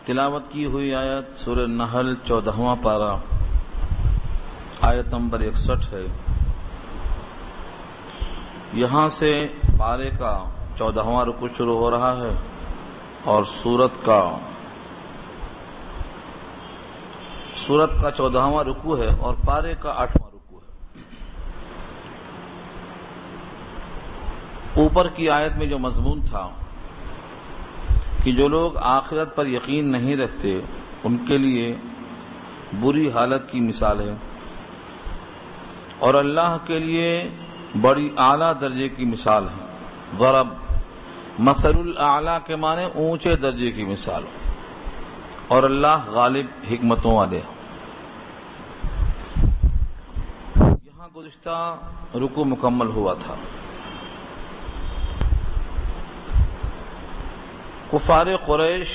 تلاوت کی ہوئی آیت سورہ نحل 14واں پارہ آیت نمبر 61 ہے۔ یہاں سے پارے کا 14واں رکوع شروع ہو رہا ہے اور سورت کا 14واں رکوع ہے اور پارے کا 8واں رکوع ہے۔ اوپر کی آیت میں جو مضمون تھا کہ جو لوگ آخرت پر یقین نہیں رکھتے ان کے لیے بری حالت کی مثال ہے اور اللہ کے لیے بڑی اعلیٰ درجے کی مثال ہے۔ ضرب مثل الاعلیٰ کے معنی اونچے درجے کی مثال اور اللہ غالب حکمتوں والے۔ یہاں گزشتہ رکوع مکمل ہوا تھا۔ کفار قریش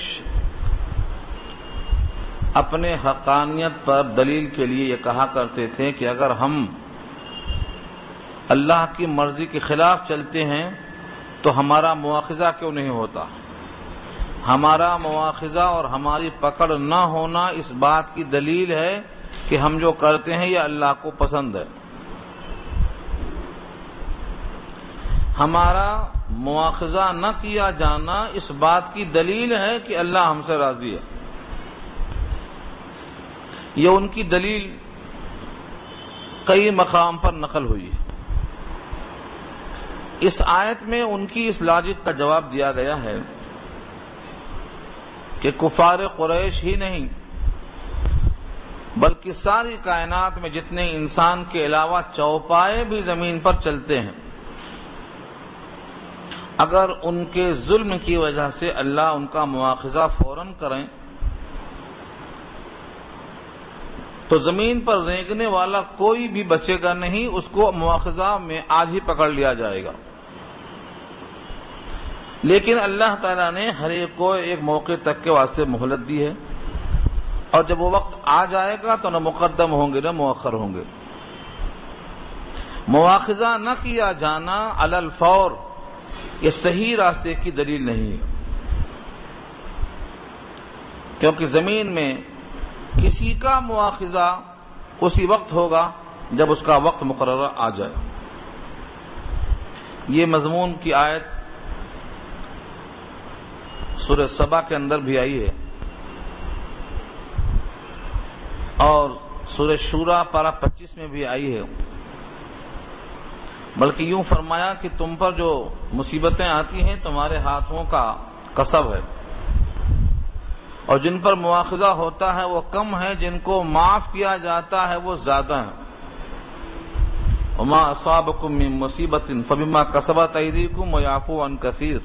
اپنے حقانیت پر دلیل کے لیے یہ کہا کرتے تھے کہ اگر ہم اللہ کی مرضی کے خلاف چلتے ہیں تو ہمارا مواخذہ کیوں نہیں ہوتا؟ ہمارا مواخذہ اور ہماری پکڑ نہ ہونا اس بات کی دلیل ہے کہ ہم جو کرتے ہیں یہ اللہ کو پسند ہے۔ ہمارا مواخذہ نہ کیا جانا اس بات کی دلیل ہے کہ اللہ ہم سے راضی ہے۔ یہ ان کی دلیل کئی مقام پر نقل ہوئی ہے۔ اس آیت میں ان کی اس لاجک کا جواب دیا گیا ہے کہ کفار قریش ہی نہیں بلکہ ساری کائنات میں جتنے انسان کے علاوہ چوپائے بھی زمین پر چلتے ہیں، اگر ان کے ظلم کی وجہ سے اللہ ان کا مواخذہ فوراً کریں تو زمین پر رینگنے والا کوئی بھی بچے گا نہیں، اس کو مواخذہ میں آج ہی پکڑ لیا جائے گا۔ لیکن اللہ تعالیٰ نے ہر ایک کو ایک موقع تک کے واسطے مہلت دی ہے اور جب وہ وقت آ جائے گا تو نہ مقدم ہوں گے نہ مؤخر ہوں گے۔ مواخذہ نہ کیا جانا علی الفور یہ صحیح راستے کی دلیل نہیں ہے، کیونکہ زمین میں کسی کا مواخذہ اسی وقت ہوگا جب اس کا وقت مقررہ آ جائے۔ یہ مضمون کی آیت سورہ سبا کے اندر بھی آئی ہے اور سورہ شورا پارہ 25 میں بھی آئی ہے، بلکہ یوں فرمایا کہ تم پر جو مصیبتیں آتی ہیں تمہارے ہاتھوں کا کسب ہے اور جن پر مواخذہ ہوتا ہے وہ کم ہے، جن کو معاف کیا جاتا ہے وہ زیادہ ہیں۔ وما اصابکم من مصیبت فبما کسبت ایدیکم ویعفو عن کثیر۔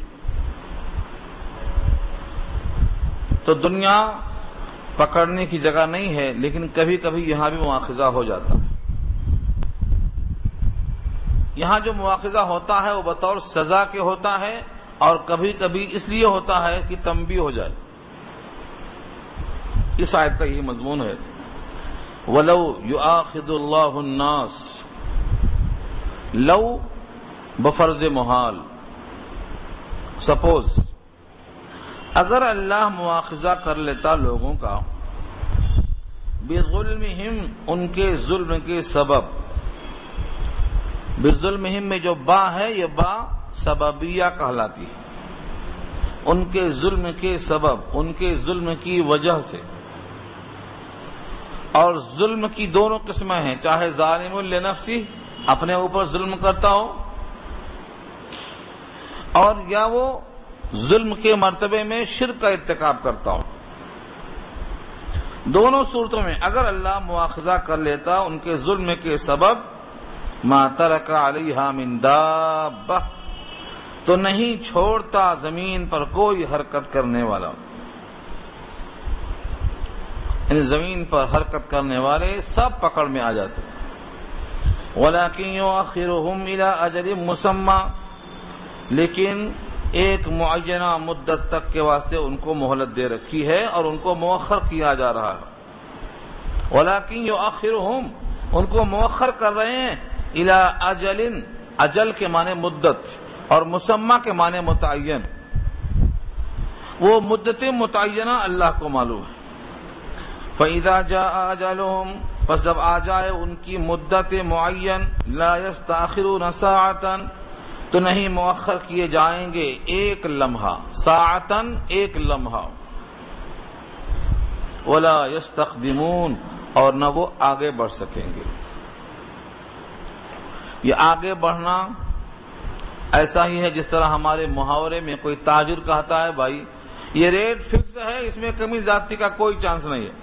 تو دنیا پکڑنے کی جگہ نہیں ہے، لیکن کبھی کبھی یہاں بھی مواخذہ ہو جاتا ہے۔ یہاں جو مواخذہ ہوتا ہے وہ بطور سزا کے ہوتا ہے اور کبھی کبھی اس لیے ہوتا ہے کہ تنبیہ ہو جائے۔ اس آیت کا یہی مضمون ہے۔ وَلَوْ يُؤَاخِذُ اللَّهُ النَّاسَ، لو بفرض محال، سپوز اگر اللہ مواخذہ کر لیتا لوگوں کا بظلمہم ان کے ظلم کے سبب، بظلمہم میں جو با ہے یہ با سببیہ کہلاتی ہے، ان کے ظلم کے سبب، ان کے ظلم کی وجہ سے۔ اور ظلم کی دونوں قسمیں ہیں، چاہے ظالم لنفسی اپنے اوپر ظلم کرتا ہو اور یا وہ ظلم کے مرتبے میں شرک کا ارتکاب کرتا ہو۔ دونوں صورتوں میں اگر اللہ مواخذہ کر لیتا ان کے ظلم کے سبب ما ترک علیہا من دابہ، تو نہیں چھوڑتا زمین پر کوئی حرکت کرنے والا، یعنی زمین پر حرکت کرنے والے سب پکڑ میں آ جاتے۔ وَلَكِنْ يُؤَخِّرُهُمْ إِلَىٰ أَجَلٍ مُّسَمًّى، لیکن ایک معینہ مدت تک کے واسطے ان کو مہلت دے رکھی ہے اور ان کو مؤخر کیا جا رہا ہے۔ وَلَكِنْ يُؤَخِّرُهُمْ، ان کو مؤخر کر رہے ہیں، إِلَىٰ أَجَلٍ، اجل کے معنی مدت اور مسمى کے معنی متعین، وہ مدت متعینہ اللہ کو معلوم ہے۔ فَإِذَا جَاءَ أَجَلُهُمْ، پس جب آ جائے ان کی مدت معین، لا يستأخرون ساعة، تو نہیں مؤخر کیے جائیں گے ایک لمحہ، ساعتن ایک لمحہ، ولا يستقدمون، اور نہ وہ آگے بڑھ سکیں گے۔ یہ آگے بڑھنا ایسا ہی ہے جس طرح ہمارے محاورے میں کوئی تاجر کہتا ہے بھائی یہ ریٹ فکس ہے، اس میں کمی زیادتی کا کوئی چانس نہیں ہے،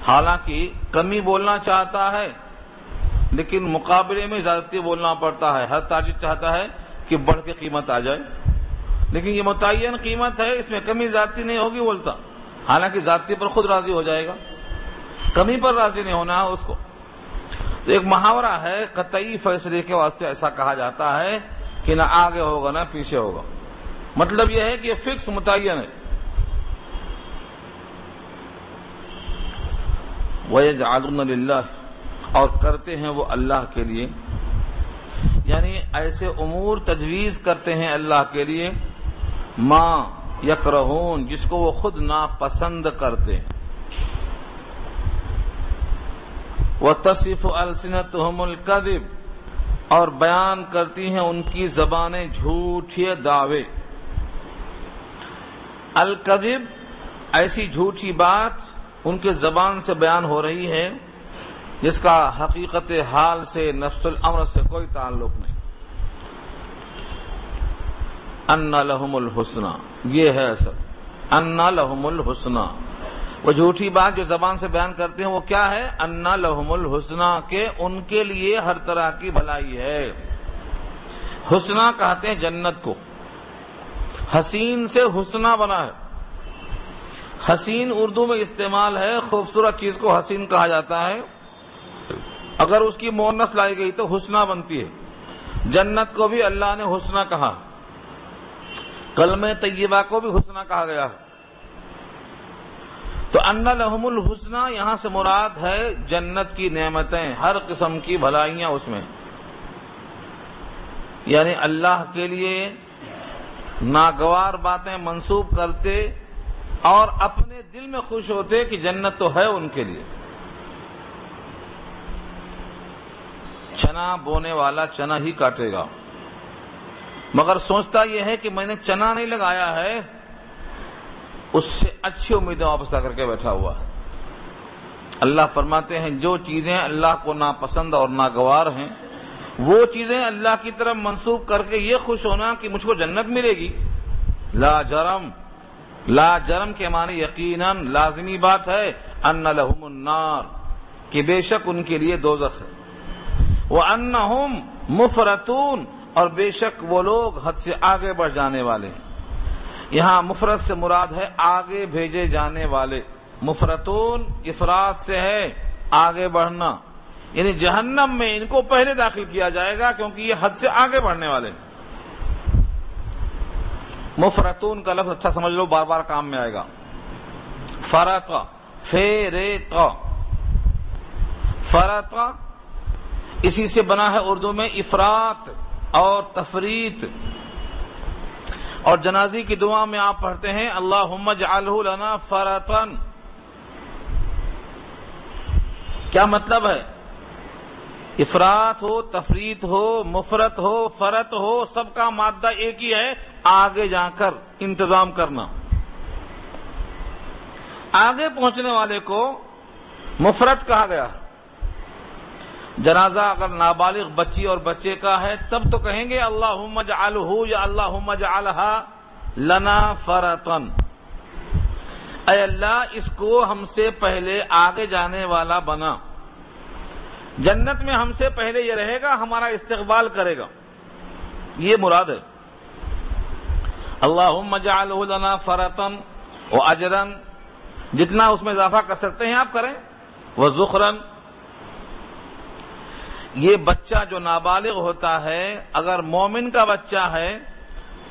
حالانکہ کمی بولنا چاہتا ہے لیکن مقابلے میں زیادتی بولنا پڑتا ہے۔ ہر تاجر چاہتا ہے کہ بڑھ کے قیمت آ جائے، لیکن یہ متعین قیمت ہے، اس میں کمی زیادتی نہیں ہوگی بولتا، حالانکہ زیادتی پر خود راضی ہو جائے گا، کمی پر راضی نہیں ہونا ہے اس کو۔ تو ایک محاورہ ہے، قطعی فیصلے کے واسطے ایسا کہا جاتا ہے کہ نہ آگے ہوگا نہ پیچھے ہوگا، مطلب یہ ہے کہ یہ فکس متعین ہے۔ وَيَجْعَلُونَ لِلَّهِ، اور کرتے ہیں وہ اللہ کے لیے، یعنی ایسے امور تجویز کرتے ہیں اللہ کے لیے، ما یکرہون، جس کو وہ خود ناپسند کرتے ہیں۔ وَتَصِفُ أَلْسِنَتُهُمُ الْكَذِبَ، اور بیان کرتی ہیں ان کی زبانیں جھوٹے دعوے۔ الکذب، ایسی جھوٹی بات ان کے زبان سے بیان ہو رہی ہے جس کا حقیقت حال سے، نفس الامر سے کوئی تعلق نہیں۔ ان لہم الحسنى، یہ ہے اصل، ان لہم الحسنى، وہ جھوٹی بات جو زبان سے بیان کرتے ہیں وہ کیا ہے؟ ان لہم الحسنى، کہ ان کے لیے ہر طرح کی بھلائی ہے۔ حسنہ کہتے ہیں جنت کو، حسین سے حسنہ بنا ہے۔ حسین اردو میں استعمال ہے، خوبصورت چیز کو حسین کہا جاتا ہے، اگر اس کی مؤنث لائی گئی تو حسنہ بنتی ہے۔ جنت کو بھی اللہ نے حسنہ کہا، کلمہ طیبہ کو بھی حسنہ کہا گیا ہے۔ تو ان لہم الحسنى یہاں سے مراد ہے جنت کی نعمتیں، ہر قسم کی بھلائیاں اس میں، یعنی اللہ کے لیے ناگوار باتیں منسوب کرتے اور اپنے دل میں خوش ہوتے کہ جنت تو ہے ان کے لیے۔ چنا بونے والا چنا ہی کاٹے گا، مگر سوچتا یہ ہے کہ میں نے چنا نہیں لگایا ہے، اس سے اچھی امیدیں واپس آ کر کے بیٹھا ہوا ہے۔ اللہ فرماتے ہیں جو چیزیں اللہ کو ناپسند اور ناگوار ہیں وہ چیزیں اللہ کی طرف منسوب کر کے یہ خوش ہونا کہ مجھ کو جنت ملے گی، لا جرم، لا جرم کے معنی یقیناً لازمی بات ہے، ان لہم النار، کہ بے شک ان کے لیے دوزخ ہے، وانہم مفرطون، اور بے شک وہ لوگ حد سے آگے بڑھ جانے والے ہیں۔ یہاں مفرط سے مراد ہے آگے بھیجے جانے والے، مفرطون افراط سے ہے آگے بڑھنا، یعنی جہنم میں ان کو پہلے داخل کیا جائے گا کیونکہ یہ حد سے آگے بڑھنے والے ہیں۔ مفرطون کا لفظ اچھا سمجھ لو، بار بار کام میں آئے گا۔ فرط، فیرط، فرط اسی سے بنا ہے اردو میں افراط اور تفریط۔ اور جنازی کی دعا میں آپ پڑھتے ہیں اللہم اجعلہ لنا فرطا، کیا مطلب ہے؟ افراط ہو، تفریط ہو، مفرط ہو، فرط ہو، سب کا مادہ ایک ہی ہے، آگے جا کر انتظام کرنا۔ آگے پہنچنے والے کو مفرط کہا گیا۔ جنازہ اگر نابالغ بچی اور بچے کا ہے تب تو کہیں گے اللہم اجعلہ یا اللہم اجعلہا لنا فرطا، اے اللہ اس کو ہم سے پہلے آگے جانے والا بنا، جنت میں ہم سے پہلے یہ رہے گا، ہمارا استقبال کرے گا، یہ مراد ہے۔ اللہم اجعلہ لنا فرطا واجرا، جتنا اس میں اضافہ کر سکتے ہیں آپ کریں، وذخرا، یہ بچہ جو نابالغ ہوتا ہے اگر مومن کا بچہ ہے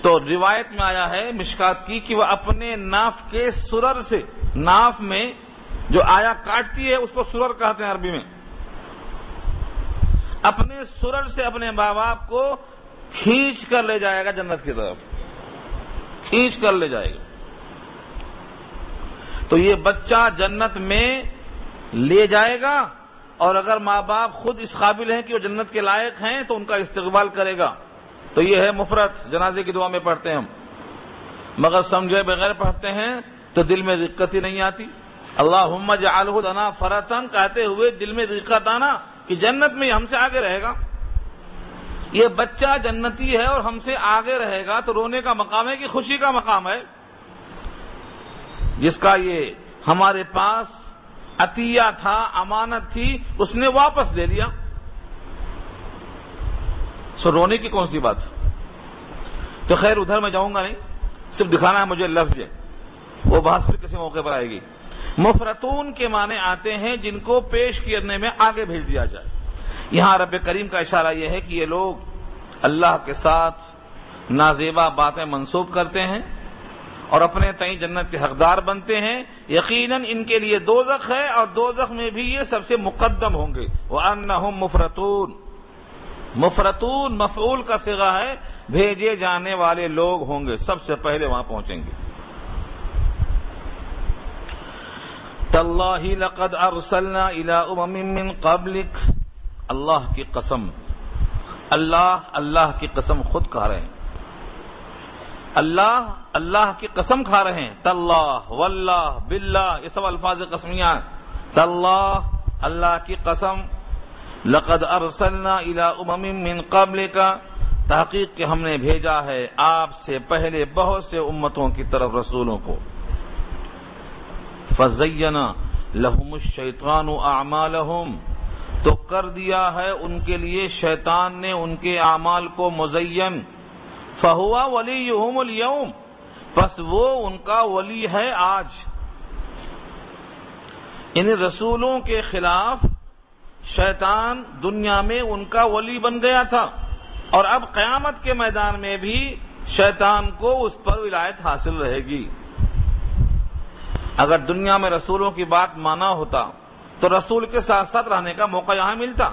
تو روایت میں آیا ہے مشکات کی کہ وہ اپنے ناف کے سرر سے، ناف میں جو آیا کاٹتی ہے اس کو سرر کہتے ہیں عربی میں، اپنے سرر سے اپنے ماں باپ کو کھینچ کر لے جائے گا جنت کی طرف، کھینچ کر لے جائے گا۔ تو یہ بچہ جنت میں لے جائے گا، اور اگر ماں باپ خود اس قابل ہیں کہ وہ جنت کے لائق ہیں تو ان کا استقبال کرے گا۔ تو یہ ہے مفرد، جنازے کی دعا میں پڑھتے ہیں ہم، مگر سمجھے بغیر پڑھتے ہیں تو دل میں رقت ہی نہیں آتی۔ اللہم اجعلہ لنا فرطن کہتے ہوئے دل میں رقت آنا کہ جنت میں ہم سے آگے رہے گا، یہ بچہ جنتی ہے اور ہم سے آگے رہے گا، تو رونے کا مقام ہے کہ خوشی کا مقام ہے؟ جس کا یہ ہمارے پاس عطیہ تھا، امانت تھی، اس نے واپس دے لیا، سو رونے کی کون سی بات؟ تو خیر ادھر میں جاؤں گا نہیں، صرف دکھانا ہے مجھے لفظ، وہ بحث پھر کسی موقع پر آئے گی۔ مفرطون کے معنی آتے ہیں جن کو پیش کرنے میں آگے بھیج دیا جائے۔ یہاں رب کریم کا اشارہ یہ ہے کہ یہ لوگ اللہ کے ساتھ نازیبا باتیں منسوب کرتے ہیں اور اپنے تئیں جنت کے حقدار بنتے ہیں، یقیناً ان کے لیے دوزخ ہے اور دوزخ میں بھی یہ سب سے مقدم ہوں گے۔ وَأَنَّهُمْ مُفْرَطُونَ، مفرطون مفعول کا صیغہ ہے، بھیجے جانے والے لوگ ہوں گے، سب سے پہلے وہاں پہنچیں گے۔ تَاللَّهِ لَقَدْ أَرْسَلْنَا إِلَىٰ أُمَمٍ مِّن قَبْلِكَ، اللہ کی قسم، اللہ کی قسم خود کھا رہے ہیں، اللہ کی قسم کھا رہے ہیں۔ تاللہ، واللہ، باللہ، یہ سب الفاظ قسمیاں ہیں۔ تاللہ، اللہ کی قسم، لقد ارسلنا الى امم من قبلک، تحقیق کہ ہم نے بھیجا ہے آپ سے پہلے بہت سے امتوں کی طرف رسولوں کو۔ فزین لهم الشیطان اعمالهم، تو کر دیا ہے ان کے لیے شیطان نے ان کے اعمال کو مزین، فہو ولیہم اليوم، پس وہ ان کا ولی ہے آج۔ ان رسولوں کے خلاف شیطان دنیا میں ان کا ولی بن گیا تھا، اور اب قیامت کے میدان میں بھی شیطان کو اس پر ولایت حاصل رہے گی۔ اگر دنیا میں رسولوں کی بات مانا ہوتا تو رسول کے ساتھ ساتھ رہنے کا موقع یہاں ملتا،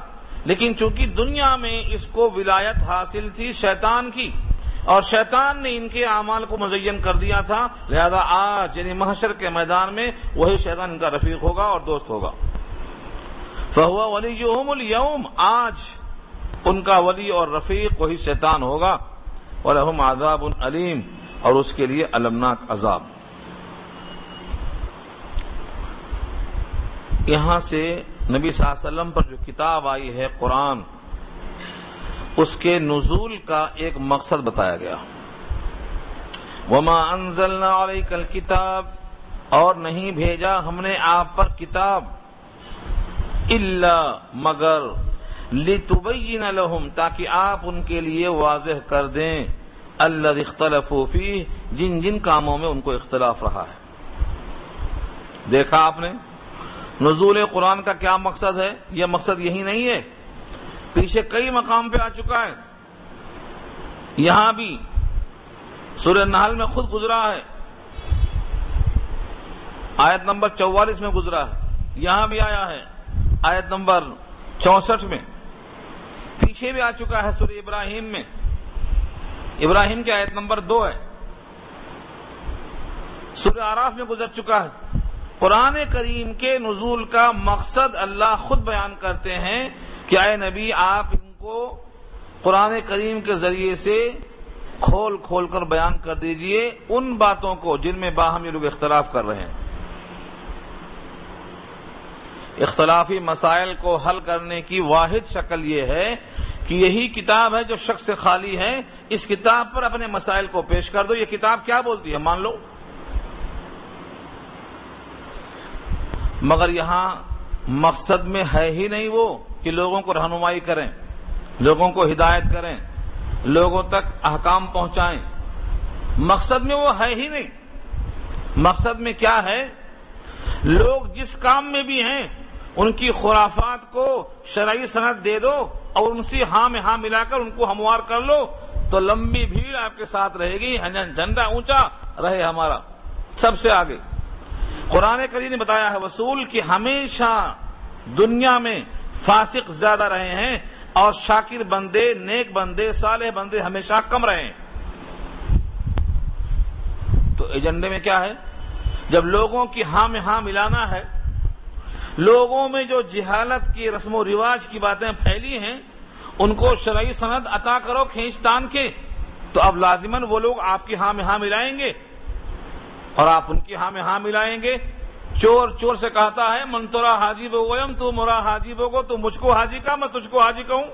لیکن چونکہ دنیا میں اس کو ولایت حاصل تھی شیطان کی، اور شیطان نے ان کے اعمال کو مزین کر دیا تھا، لہذا آج یعنی محشر کے میدان میں وہی شیطان ان کا رفیق ہوگا اور دوست ہوگا۔ فَهُوَ وَلِيُّهُمُ الْيَوْمَ، آج ان کا ولی اور رفیق وہی شیطان ہوگا۔ وَلَهُمْ عَذَابٌ أَلِيمٌ، اور اس کے لیے المناک عذاب۔ یہاں سے نبی صلی اللہ علیہ وسلم پر جو کتاب آئی ہے قرآن، اس کے نزول کا ایک مقصد بتایا گیا۔ وَمَا أَنزَلْنَا عَلَيْكَ الْكِتَابَ، اور نہیں بھیجا ہم نے آپ پر کتاب، إِلَّا مگر، لِتُبَيِّنَ لَهُمْ، تاکہ آپ ان کے لیے واضح کر دیں، الَّذِي اخْتَلَفُوا فِيهِ، جن جن کاموں میں ان کو اختلاف رہا ہے۔ دیکھا آپ نے نزول قرآن کا کیا مقصد ہے؟ یہ مقصد یہی نہیں ہے، پیچھے کئی مقام پہ آ چکا ہے، یہاں بھی سورہ نحل میں خود گزرا ہے، آیت نمبر 44 میں گزرا ہے، یہاں بھی آیا ہے آیت نمبر 64 میں، پیچھے بھی آ چکا ہے سورہ ابراہیم میں، ابراہیم کی آیت نمبر 2 ہے، سورہ اعراف میں گزر چکا ہے۔ قرآن کریم کے نزول کا مقصد اللہ خود بیان کرتے ہیں کہ اے نبی آپ ان کو قرآن کریم کے ذریعے سے کھول کھول کر بیان کر دیجئے ان باتوں کو جن میں باہم یہ لوگ اختلاف کر رہے ہیں۔ اختلافی مسائل کو حل کرنے کی واحد شکل یہ ہے کہ یہی کتاب ہے جو شک سے خالی ہے، اس کتاب پر اپنے مسائل کو پیش کر دو، یہ کتاب کیا بولتی ہے مان لو۔ مگر یہاں مقصد میں ہے ہی نہیں وہ کہ لوگوں کو رہنمائی کریں، لوگوں کو ہدایت کریں، لوگوں تک احکام پہنچائیں، مقصد میں وہ ہے ہی نہیں۔ مقصد میں کیا ہے؟ لوگ جس کام میں بھی ہیں ان کی خرافات کو شرعی سند دے دو اور ان سے ہاں میں ہاں ملا کر ان کو ہموار کر لو تو لمبی بھیڑ آپ کے ساتھ رہے گی، جھنڈا اونچا رہے ہمارا سب سے آگے۔ قرآن کریم نے بتایا ہے رسول کہ ہمیشہ دنیا میں فاسق زیادہ رہے ہیں اور شاکر بندے، نیک بندے، صالح بندے ہمیشہ کم رہے ہیں۔ تو ایجنڈے میں کیا ہے؟ جب لوگوں کی ہاں میں ہاں ملانا ہے، لوگوں میں جو جہالت کی رسم و رواج کی باتیں پھیلی ہیں ان کو شرعی سند عطا کرو کھینچ تان کے، تو اب لازماً وہ لوگ آپ کی ہاں میں ہاں ملائیں گے اور آپ ان کی ہاں میں ہاں ملائیں گے۔ چور سے کہتا ہے من ترا حاجی بویم، تو مرا حاجی بوگو، تو مجھ کو حاجی کا، میں تجھ کو حاجی کہوں۔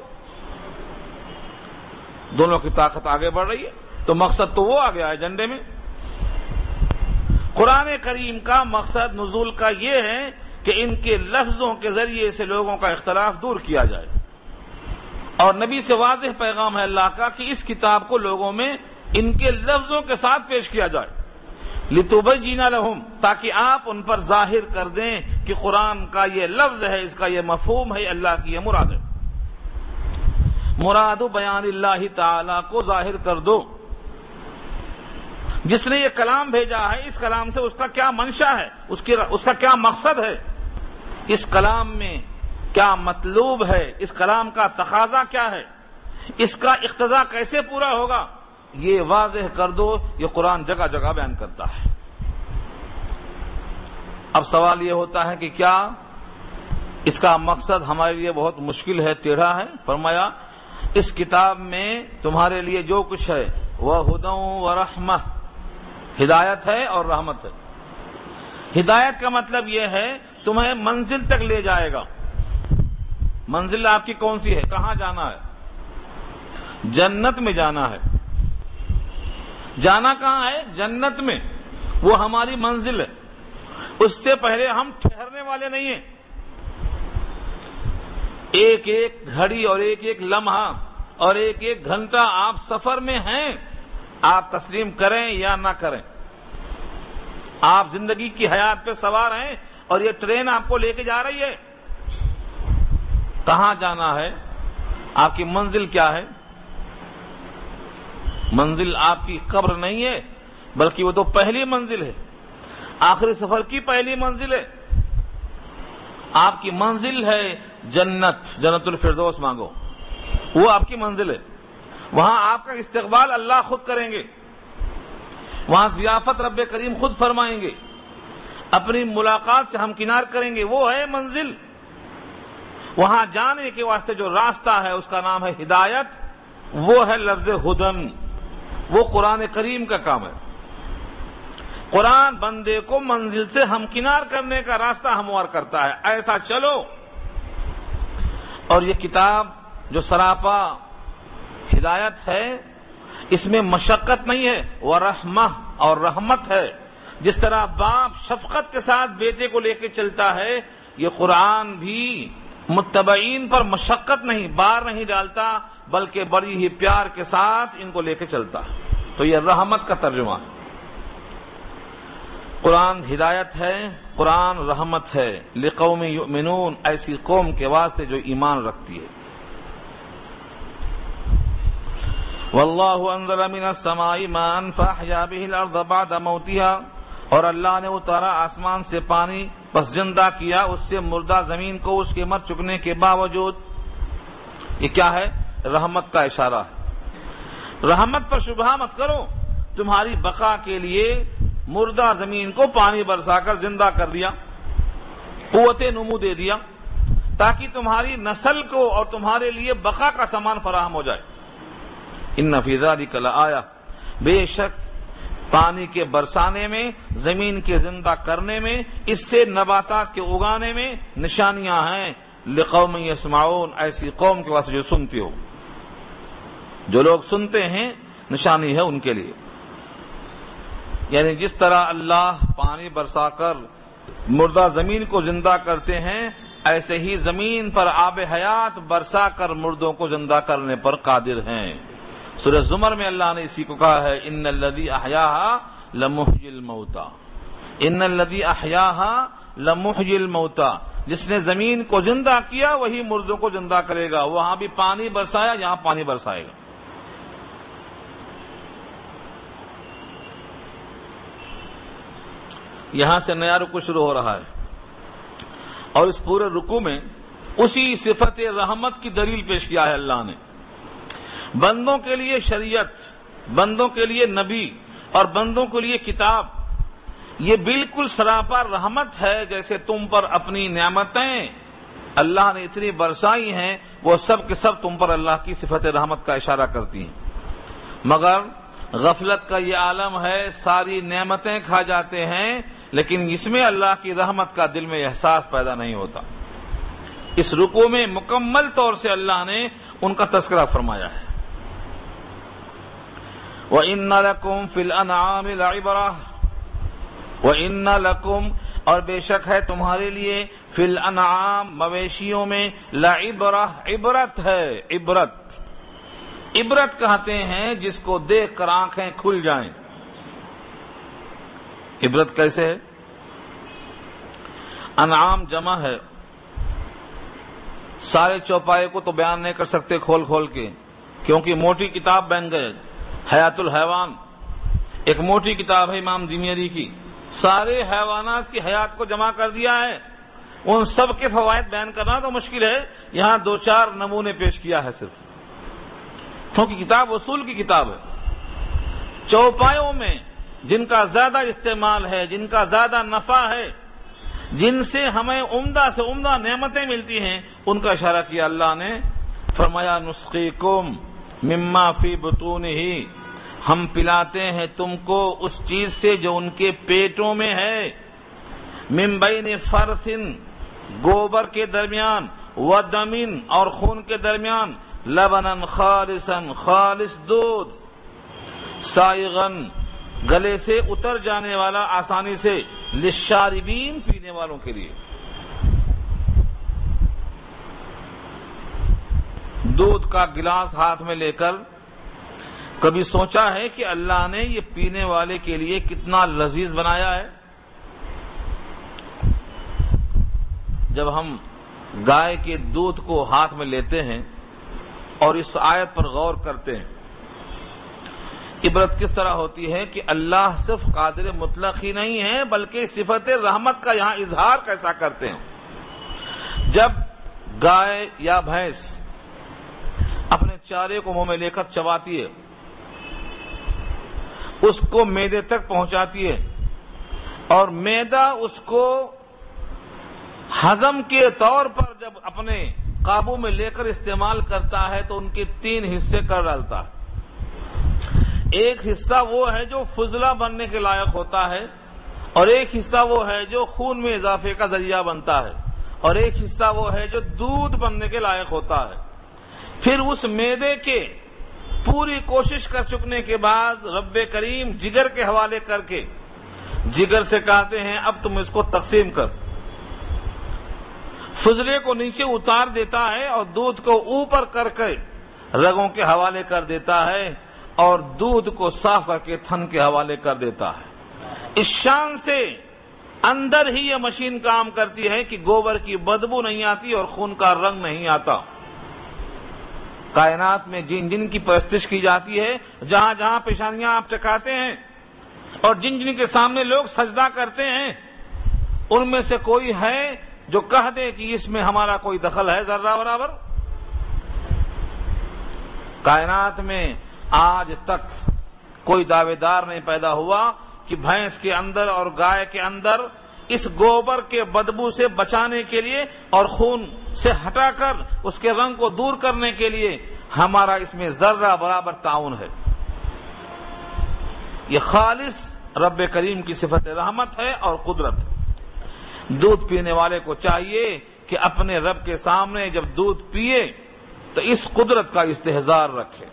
دونوں کی طاقت آگے بڑھ رہی ہے، تو مقصد تو وہ آ گیا ہے ایجنڈے میں۔ قرآن کریم کا مقصد نزول کا یہ ہے کہ ان کے لفظوں کے ذریعے سے لوگوں کا اختلاف دور کیا جائے، اور نبی سے واضح پیغام ہے اللہ کا کہ اس کتاب کو لوگوں میں ان کے لفظوں کے ساتھ پیش کیا جائے، لِتُبَيِّنَ لَهُمْ، تاکہ آپ ان پر ظاہر کر دیں کہ قرآن کا یہ لفظ ہے، اس کا یہ مفہوم ہے، اللہ کی یہ مراد ہے۔ مراد بیان اللہ تعالی کو ظاہر کر دو۔ جس نے یہ کلام بھیجا ہے، اس کلام سے اس کا کیا منشا ہے، اس کا کیا مقصد ہے، اس کلام میں کیا مطلوب ہے، اس کلام کا تقاضا کیا ہے، اس کا اقتضا کیسے پورا ہوگا، یہ واضح کر دو۔ یہ قرآن جگہ جگہ بیان کرتا ہے۔ اب سوال یہ ہوتا ہے کہ کیا اس کا مقصد ہمارے لیے بہت مشکل ہے، ٹیڑھا ہے؟ فرمایا اس کتاب میں تمہارے لیے جو کچھ ہے وہ ہدی و رحمہ، ہدایت ہے اور رحمت ہے۔ ہدایت کا مطلب یہ ہے تمہیں منزل تک لے جائے گا۔ منزل آپ کی کون سی ہے؟ کہاں جانا ہے؟ جنت میں جانا ہے۔ جانا کہاں ہے؟ جنت میں، وہ ہماری منزل ہے۔ اس سے پہلے ہم ٹھہرنے والے نہیں ہیں۔ ایک ایک گھڑی اور ایک ایک لمحہ اور ایک ایک گھنٹہ آپ سفر میں ہیں، آپ تسلیم کریں یا نہ کریں۔ آپ زندگی کی حیات پہ سوار ہیں اور یہ ٹرین آپ کو لے کے جا رہی ہے۔ کہاں جانا ہے؟ آپ کی منزل کیا ہے؟ منزل آپ کی قبر نہیں ہے، بلکہ وہ تو پہلی منزل ہے، آخری سفر کی پہلی منزل ہے۔ آپ کی منزل ہے جنت، جنت الفردوس مانگو، وہ آپ کی منزل ہے۔ وہاں آپ کا استقبال اللہ خود کریں گے، وہاں ضیافت رب کریم خود فرمائیں گے، اپنی ملاقات سے ہمکنار کریں گے، وہ ہے منزل۔ وہاں جانے کے واسطے جو راستہ ہے اس کا نام ہے ہدایت، وہ ہے لفظ ہدن، وہ قرآن کریم کا کام ہے۔ قرآن بندے کو منزل سے ہمکنار کرنے کا راستہ ہموار کرتا ہے، ایسا چلو۔ اور یہ کتاب جو سراپا ہدایت ہے، اس میں مشقت نہیں ہے، وہ رحمہ اور رحمت ہے۔ جس طرح باپ شفقت کے ساتھ بیٹے کو لے کے چلتا ہے، یہ قرآن بھی متبعین پر مشقت نہیں، بار نہیں ڈالتا، بلکہ بڑی ہی پیار کے ساتھ ان کو لے کے چلتا ہے۔ تو یہ رحمت کا ترجمہ ہے۔ قرآن ہدایت ہے، قرآن رحمت ہے، لقوم یؤمنون، ایسی قوم کے واسطے جو ایمان رکھتی ہے۔ واللہ انزل من السماء ماء فاحیا به الارض بعد موتها، اور اللہ نے اتارا آسمان سے پانی پس زندہ کیا اس سے مردہ زمین کو اس کے مر چکنے کے باوجود۔ یہ کیا ہے؟ رحمت کا اشارہ ہے۔ رحمت پر شبہ مت کرو، تمہاری بقا کے لیے مردہ زمین کو پانی برسا کر زندہ کر دیا، قوت نمو دے دیا، تاکہ تمہاری نسل کو اور تمہارے لیے بقا کا سامان فراہم ہو جائے۔ ان فی ذلک لآیہ، بے شک پانی کے برسانے میں، زمین کے زندہ کرنے میں، اس سے نباتات کے اگانے میں نشانیاں ہیں، لقوم یسمعون، ایسی قوم کے واسطے جو سنتی ہو۔ جو لوگ سنتے ہیں نشانی ہے ان کے لیے۔ یعنی جس طرح اللہ پانی برسا کر مردہ زمین کو زندہ کرتے ہیں، ایسے ہی زمین پر آب حیات برسا کر مردوں کو زندہ کرنے پر قادر ہیں۔ سورہ زمر میں اللہ نے اسی کو کہا ہے، ان الذی احیاھا لمحیی الموتى، ان الذی احیاھا لمحیی الموتى، جس نے زمین کو زندہ کیا وہی مردوں کو زندہ کرے گا۔ وہاں بھی پانی برسایا، یہاں پانی برسائے گا۔ یہاں سے نیا رکوع شروع ہو رہا ہے، اور اس پورے رکوع میں اسی صفت رحمت کی دلیل پیش کیا ہے اللہ نے۔ بندوں کے لیے شریعت، بندوں کے لیے نبی اور بندوں کے لیے کتاب، یہ بالکل سراپا رحمت ہے، جیسے تم پر اپنی نعمتیں اللہ نے اتنی برسائی ہیں، وہ سب کے سب تم پر اللہ کی صفت رحمت کا اشارہ کرتی ہیں۔ مگر غفلت کا یہ عالم ہے، ساری نعمتیں کھا جاتے ہیں لیکن اس میں اللہ کی رحمت کا دل میں احساس پیدا نہیں ہوتا۔ اس رکوع میں مکمل طور سے اللہ نے ان کا تذکرہ فرمایا ہے۔ وَإِنَّ لَكُمْ فِي الْأَنْعَامِ لَعِبْرَةً وَإِنَّ لَكُمْ اور بے شک ہے تمہارے لیے فی الانعام مویشیوں میں لعبرہ عبرت ہے۔ عبرت کہتے ہیں جس کو دیکھ کر آنکھیں کھل جائیں۔ عبرت کیسے ہے؟ انعام جمع ہے، سارے چوپائے کو تو بیان نہیں کر سکتے کھول کے، کیونکہ موٹی کتاب بن گئے۔ حیات الحیوان ایک موٹی کتاب ہے امام دیمیری کی، سارے حیوانات کی حیات کو جمع کر دیا ہے، ان سب کے فوائد بیان کرنا تو مشکل ہے، یہاں 2-4 نمونے پیش کیا ہے صرف، کیونکہ کتاب اصول کی کتاب ہے۔ چوپایوں میں جن کا زیادہ استعمال ہے، جن کا زیادہ نفع ہے، جن سے ہمیں عمدہ سے عمدہ نعمتیں ملتی ہیں، ان کا اشارہ کیا اللہ نے، فرمایا نسقیکم مما فی بطونہ، ہم پلاتے ہیں تم کو اس چیز سے جو ان کے پیٹوں میں ہے، من بین فرث گوبر کے درمیان، ودم اور خون کے درمیان، لبنا خالصا خالص دودھ، سائغا گلے سے اتر جانے والا آسانی سے، للشاربین پینے والوں کے لیے۔ دودھ کا گلاس ہاتھ میں لے کر کبھی سوچا ہے کہ اللہ نے یہ پینے والے کے لیے کتنا لذیذ بنایا ہے؟ جب ہم گائے کے دودھ کو ہاتھ میں لیتے ہیں اور اس آیت پر غور کرتے ہیں، عبرت کس طرح ہوتی ہے کہ اللہ صرف قادر مطلق ہی نہیں ہے بلکہ صفت رحمت کا یہاں اظہار کیسا کرتے ہیں۔ جب گائے یا بھینس اپنے چارے کو منہ میں لے کر چباتی ہے، اس کو معدے تک پہنچاتی ہے، اور معدہ اس کو ہضم کے طور پر جب اپنے قابو میں لے کر استعمال کرتا ہے تو ان کے 3 حصے کر ڈالتا ہے۔ ایک حصہ وہ ہے جو فضلہ بننے کے لائق ہوتا ہے، اور ایک حصہ وہ ہے جو خون میں اضافے کا ذریعہ بنتا ہے، اور ایک حصہ وہ ہے جو دودھ بننے کے لائق ہوتا ہے۔ پھر اس معدے کے پوری کوشش کر چکنے کے بعد رب کریم جگر کے حوالے کر کے جگر سے کہتے ہیں اب تم اس کو تقسیم کر، فضلے کو نیچے اتار دیتا ہے اور دودھ کو اوپر کر کے رگوں کے حوالے کر دیتا ہے، اور دودھ کو صاف کر کے تھن کے حوالے کر دیتا ہے۔ اس شان سے اندر ہی یہ مشین کام کرتی ہے کہ گوبر کی بدبو نہیں آتی اور خون کا رنگ نہیں آتا۔ کائنات میں جن جن کی پرستش کی جاتی ہے، جہاں جہاں پیشانیاں آپ چکاتے ہیں اور جن جن کے سامنے لوگ سجدہ کرتے ہیں، ان میں سے کوئی ہے جو کہہ دے کہ اس میں ہمارا کوئی دخل ہے ذرہ برابر؟ کائنات میں آج تک کوئی دعوے دار نہیں پیدا ہوا کہ بھینس کے اندر اور گائے کے اندر اس گوبر کے بدبو سے بچانے کے لیے اور خون سے ہٹا کر اس کے رنگ کو دور کرنے کے لیے ہمارا اس میں ذرہ برابر تعاون ہے۔ یہ خالص رب کریم کی صفت رحمت ہے اور قدرت ہے۔ دودھ پینے والے کو چاہیے کہ اپنے رب کے سامنے جب دودھ پیے تو اس قدرت کا استحضار رکھے۔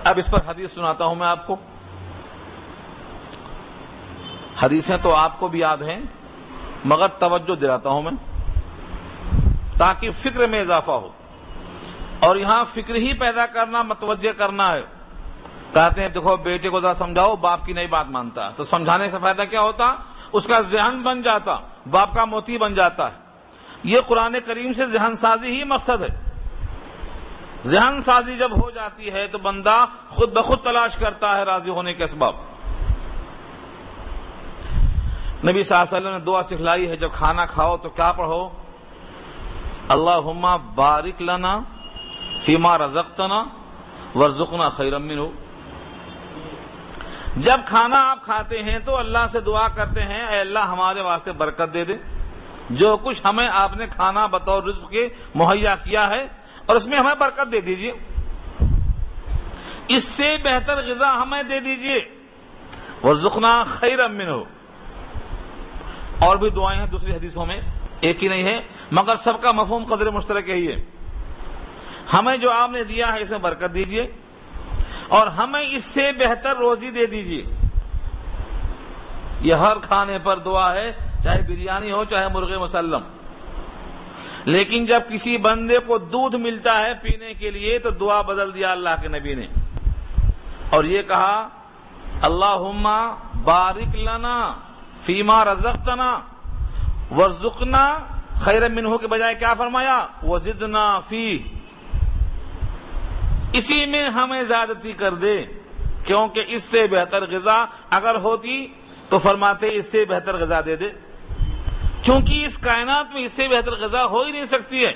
اب اس پر حدیث سناتا ہوں میں آپ کو۔ حدیثیں تو آپ کو بھی یاد ہیں مگر توجہ دلاتا ہوں میں تاکہ فکر میں اضافہ ہو، اور یہاں فکر ہی پیدا کرنا متوجہ کرنا ہے۔ کہتے ہیں دیکھو بیٹے کو ذرا سمجھاؤ، باپ کی نہیں بات مانتا، تو سمجھانے سے فائدہ کیا ہوتا؟ اس کا ذہن بن جاتا، باپ کا موتی بن جاتا ہے۔ یہ قرآن کریم سے ذہن سازی ہی مقصد ہے۔ ذہن سازی جب ہو جاتی ہے تو بندہ خود بخود تلاش کرتا ہے راضی ہونے کے اسباب۔ نبی صلی اللہ علیہ وسلم نے دعا سکھلائی ہے، جب کھانا کھاؤ تو کیا پڑھو؟ اللہم بارک لنا فیما رزقتنا وارزقنا خیرا منہ۔ جب کھانا آپ کھاتے ہیں تو اللہ سے دعا کرتے ہیں اے اللہ ہمارے واسطے برکت دے دے، جو کچھ ہمیں آپ نے کھانا بطور رزق کے مہیا کیا ہے اور اس میں ہمیں برکت دے دیجئے، اس سے بہتر غذا ہمیں دے دیجئے، وارزقنا خیرا منہ۔ اور بھی دعائیں ہیں دوسری حدیثوں میں، ایک ہی نہیں ہے، مگر سب کا مفہوم قدر مشترک یہی ہے، ہمیں جو آپ نے دیا ہے اس میں برکت دیجئے اور ہمیں اس سے بہتر روزی دے دیجئے۔ یہ ہر کھانے پر دعا ہے، چاہے بریانی ہو چاہے مرغ مسلم۔ لیکن جب کسی بندے کو دودھ ملتا ہے پینے کے لیے تو دعا بدل دیا اللہ کے نبی نے، اور یہ کہا اللہم بارک لنا فیما رزقتنا وارزقنا خیرا منہ کے بجائے کیا فرمایا وزدنا فیہ، اسی میں ہمیں زیادتی کر دے، کیونکہ اس سے بہتر غذا اگر ہوتی تو فرماتے اس سے بہتر غذا دے دے، کیونکہ اس کائنات میں اس سے بہتر غذا ہو ہی نہیں سکتی ہے،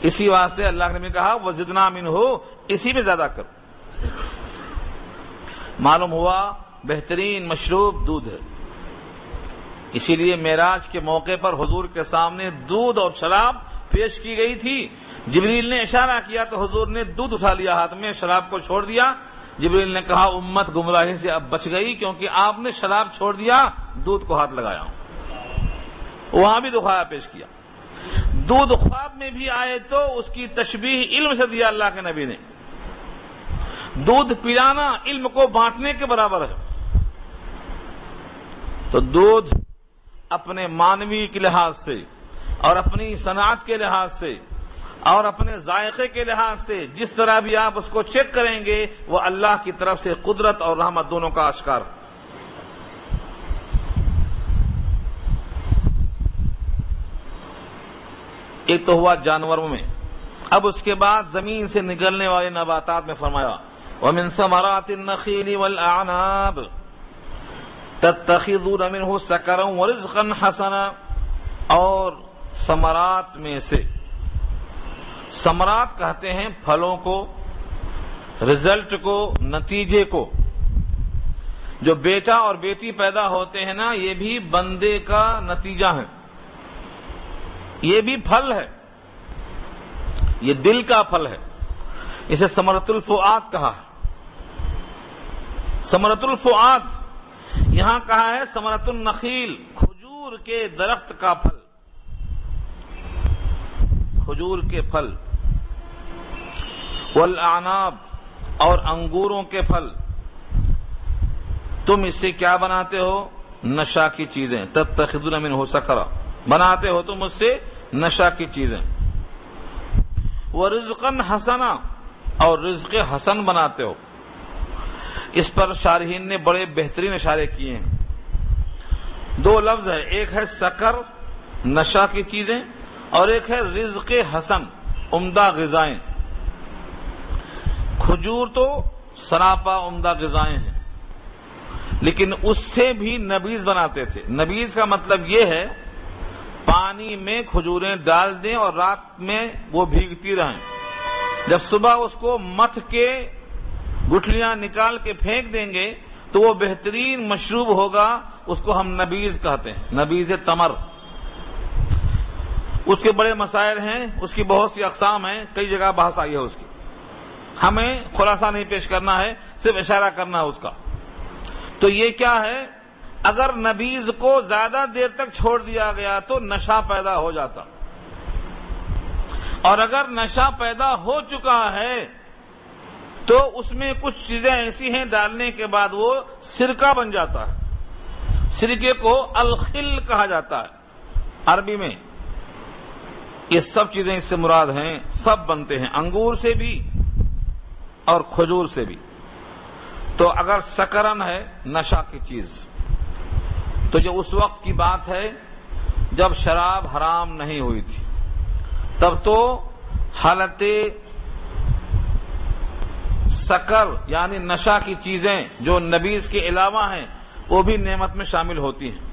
اسی واسطے اللہ نے کہا وزدنا منہ، اسی میں زیادہ کر۔ معلوم ہوا بہترین مشروب دودھ ہے، اسی لیے معراج کے موقع پر حضور کے سامنے دودھ اور شراب پیش کی گئی تھی، جبریل نے اشارہ کیا تو حضور نے دودھ اٹھا لیا ہاتھ میں، شراب کو چھوڑ دیا۔ جبریل نے کہا امت گمراہی سے اب بچ گئی، کیونکہ آپ نے شراب چھوڑ دیا، دودھ کو ہاتھ لگایا۔ وہاں بھی دکھایا پیش کیا، دودھ خواب میں بھی آئے تو اس کی تشبیہ علم سے دیا اللہ کے نبی نے، دودھ پلانا علم کو بانٹنے کے برابر ہے۔ تو دودھ اپنے مانوی کے لحاظ سے اور اپنی صنعت کے لحاظ سے اور اپنے ذائقے کے لحاظ سے جس طرح بھی آپ اس کو چیک کریں گے وہ اللہ کی طرف سے قدرت اور رحمت دونوں کا اشکار۔ ایک تو ہوا جانوروں میں، اب اس کے بعد زمین سے نکلنے والے نباتات میں فرمایا وَمِن ثَمَرَاتِ النَّخِيلِ وَالْأَعْنَابِ تَتَّخِذُونَ مِنْهُ سَكَرًا وَرِزْقًا حَسَنًا، اور ثمرات میں سے، ثمرات کہتے ہیں پھلوں کو، رزلٹ کو، نتیجے کو، جو بیٹا اور بیٹی پیدا ہوتے ہیں نا یہ بھی بندے کا نتیجہ ہے، یہ بھی پھل ہے، یہ دل کا پھل ہے، اسے ثمرۃ الفؤاد کہا ہے۔ ثمرۃ الفؤاد یہاں کہا ہے ثمرۃ النخیل، کھجور کے درخت کا پھل، کھجور کے پھل، والاعناب اور انگوروں کے پھل، تم اس سے کیا بناتے ہو؟ نشا کی چیزیں، تتخذون منہ سکرا، بناتے ہو تم اس سے نشا کی چیزیں، ورزقا حسنا، اور رزق حسن بناتے ہو۔ اس پر شارحین نے بڑے بہترین اشارے کیے ہیں، دو لفظ ہے، ایک ہے سکر نشا کی چیزیں اور ایک ہے رزق حسن عمدہ غذائیں۔ کھجور تو سراپا عمدہ غذائیں ہیں، لیکن اس سے بھی نبیذ بناتے تھے۔ نبیذ کا مطلب یہ ہے پانی میں کھجوریں ڈال دیں اور رات میں وہ بھیگتی رہیں، جب صبح اس کو متھ کے گٹھلیاں نکال کے پھینک دیں گے تو وہ بہترین مشروب ہوگا، اس کو ہم نبیذ کہتے ہیں، نبیذ تمر۔ اس کے بڑے مسائل ہیں، اس کی بہت سی اقسام ہیں، کئی جگہ بحث آئی ہے اس کی، ہمیں خلاصہ نہیں پیش کرنا ہے، صرف اشارہ کرنا ہے اس کا۔ تو یہ کیا ہے، اگر نبیذ کو زیادہ دیر تک چھوڑ دیا گیا تو نشہ پیدا ہو جاتا، اور اگر نشہ پیدا ہو چکا ہے تو اس میں کچھ چیزیں ایسی ہیں ڈالنے کے بعد وہ سرکہ بن جاتا ہے، سرکے کو الخل کہا جاتا ہے عربی میں۔ یہ سب چیزیں اس سے مراد ہیں، سب بنتے ہیں انگور سے بھی اور کھجور سے بھی۔ تو اگر سکرن ہے نشہ کی چیز، تو جو اس وقت کی بات ہے جب شراب حرام نہیں ہوئی تھی، تب تو حالت سکر یعنی نشہ کی چیزیں جو نبیذ کے علاوہ ہیں وہ بھی نعمت میں شامل ہوتی ہیں،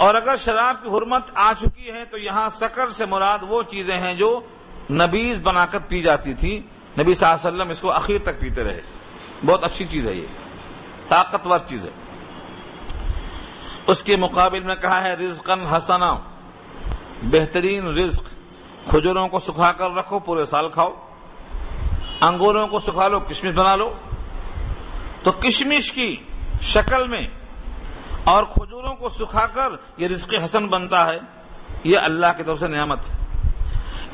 اور اگر شراب کی حرمت آ چکی ہے تو یہاں سکر سے مراد وہ چیزیں ہیں جو نبیذ بنا کر پی جاتی تھی، نبی صلی اللہ علیہ وسلم اس کو آخر تک پیتے رہے، بہت اچھی چیز ہے یہ۔ طاقتور چیز ہے. اس کے مقابل میں کہا ہے رزقاً حسنا، بہترین رزق. کھجوروں کو سکھا کر رکھو، پورے سال کھاؤ. انگوروں کو سکھا لو، کشمش بنا لو. تو کشمش کی شکل میں اور کھجوروں کو سکھا کر یہ رزق حسن بنتا ہے. یہ اللہ کی طرف سے نعمت ہے.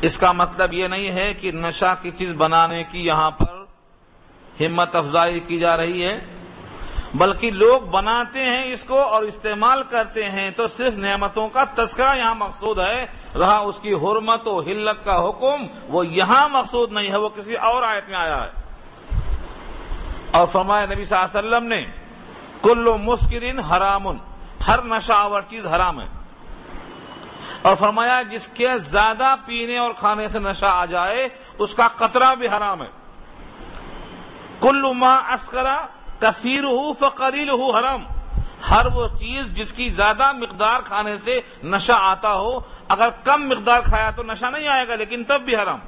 اس کا مطلب یہ نہیں ہے کہ نشہ کی چیز بنانے کی یہاں پر ہمت افزائی کی جا رہی ہے، بلکہ لوگ بناتے ہیں اس کو اور استعمال کرتے ہیں تو صرف نعمتوں کا تذکرہ یہاں مقصود ہے. رہا اس کی حرمت و حلت کا حکم وہ یہاں مقصود نہیں ہے، وہ کسی اور آیت میں آیا ہے. اور فرمایا نبی صلی اللہ علیہ وسلم نے کل مسکرن حرام، ہر نشہ آور چیز حرام ہے. اور فرمایا جس کے زیادہ پینے اور کھانے سے نشہ آ جائے اس کا قطرہ بھی حرام ہے. کل ما اسکر کثیرہ فقلیلہ حرام، ہر وہ چیز جس کی زیادہ مقدار کھانے سے نشہ آتا ہو، اگر کم مقدار کھایا تو نشہ نہیں آئے گا لیکن تب بھی حرام.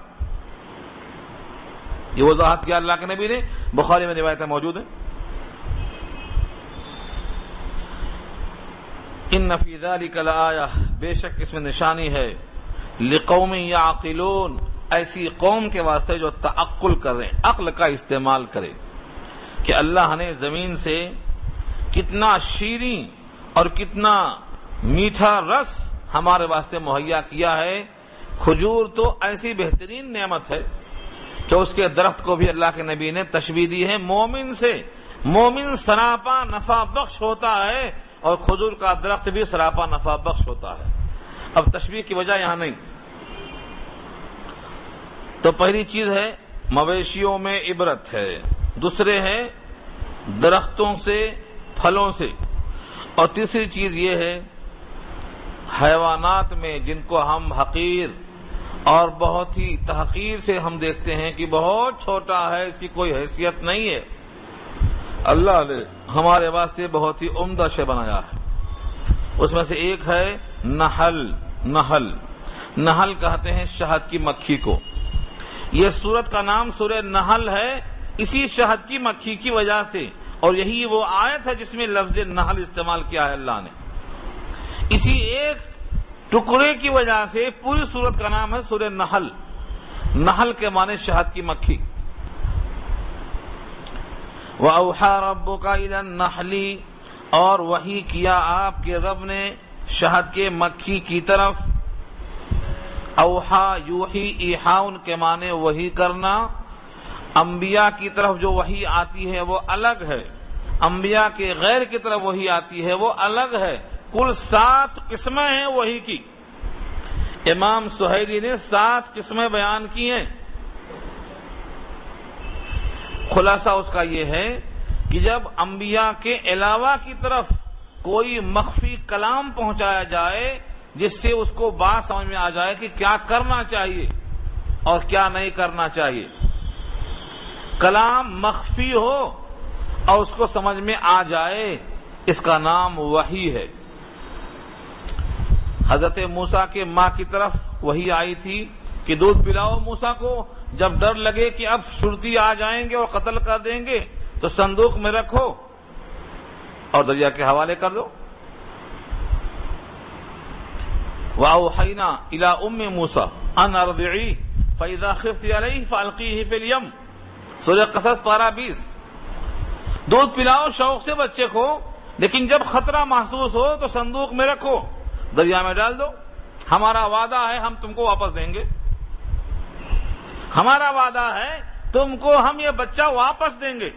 یہ وضاحت کیا اللہ کے نبی نے، بخاری میں روایتیں موجود ہیں. ان فی ذلک لآیہ، بے شک اس میں نشانی ہے، لقوم یعقلون، ایسی قوم کے واسطے جو تعقل کریں، عقل کا استعمال کرے کہ اللہ نے زمین سے کتنا شیریں اور کتنا میٹھا رس ہمارے واسطے مہیا کیا ہے. کھجور تو ایسی بہترین نعمت ہے کہ اس کے درخت کو بھی اللہ کے نبی نے تشبیہ دی ہے مومن سے. مومن سراپا نفع بخش ہوتا ہے اور کھجور کا درخت بھی سراپا نفع بخش ہوتا ہے. اب تشبیہ کی وجہ یہاں نہیں. تو پہلی چیز ہے مویشیوں میں عبرت ہے، دوسرے ہے درختوں سے پھلوں سے، اور تیسری چیز یہ ہے حیوانات میں جن کو ہم حقیر اور بہت ہی تحقیر سے ہم دیکھتے ہیں کہ بہت چھوٹا ہے، اس کی کوئی حیثیت نہیں ہے، اللہ نے ہمارے واسطے بہت ہی عمدہ شے بنایا ہے. اس میں سے ایک ہے نحل. نحل کہتے ہیں شہد کی مکھی کو. یہ سورت کا نام سورہ نحل ہے اسی شہد کی مکھی کی وجہ سے، اور یہی وہ آیت ہے جس میں لفظ نحل استعمال کیا ہے اللہ نے. اسی ایک ٹکڑے کی وجہ سے پوری سورت کا نام ہے سورہ نحل. نحل کے معنی شہد کی مکھی. وَأَوْحَى رَبُّكَ إِلَى النَّحْلِ، اور وحی کیا آپ کے رب نے شہد کے مکھی کی طرف. اوحا یوحی ایحاؤن کے معنی وحی کرنا. انبیاء کی طرف جو وحی آتی ہے وہ الگ ہے، انبیاء کے غیر کی طرف وحی آتی ہے وہ الگ ہے. کل 7 قسمیں ہیں وحی کی. امام سہیلی نے 7 قسمیں بیان کی ہیں. خلاصہ اس کا یہ ہے کہ جب انبیاء کے علاوہ کی طرف کوئی مخفی کلام پہنچایا جائے جس سے اس کو بات سمجھ میں آ جائے کہ کیا کرنا چاہیے اور کیا نہیں کرنا چاہیے، کلام مخفی ہو اور اس کو سمجھ میں آ جائے، اس کا نام وحی ہے. حضرت موسیٰ کے ماں کی طرف وحی آئی تھی کہ دودھ پلاؤ موسیٰ کو. جب ڈر لگے کہ اب شرطی آ جائیں گے اور قتل کر دیں گے تو صندوق میں رکھو اور دریا کے حوالے کر دو. وَأَوْحَيْنَا إِلَىٰ أُمِّ مُوسَىٰ أَنْ أَرْضِعِيهِ فَإِذَا خِفْتِ عَلَيْهِ فَأَلْقِيهِ فِي الْيَمِّ. سورہ قصص پارہ 20. دودھ پلاؤ شوق سے بچے کو، لیکن جب خطرہ محسوس ہو تو صندوق میں رکھو، دریا میں ڈال دو. ہمارا وعدہ ہے ہم تم کو واپس دیں گے، ہمارا وعدہ ہے تم کو ہم یہ بچہ واپس دیں گے.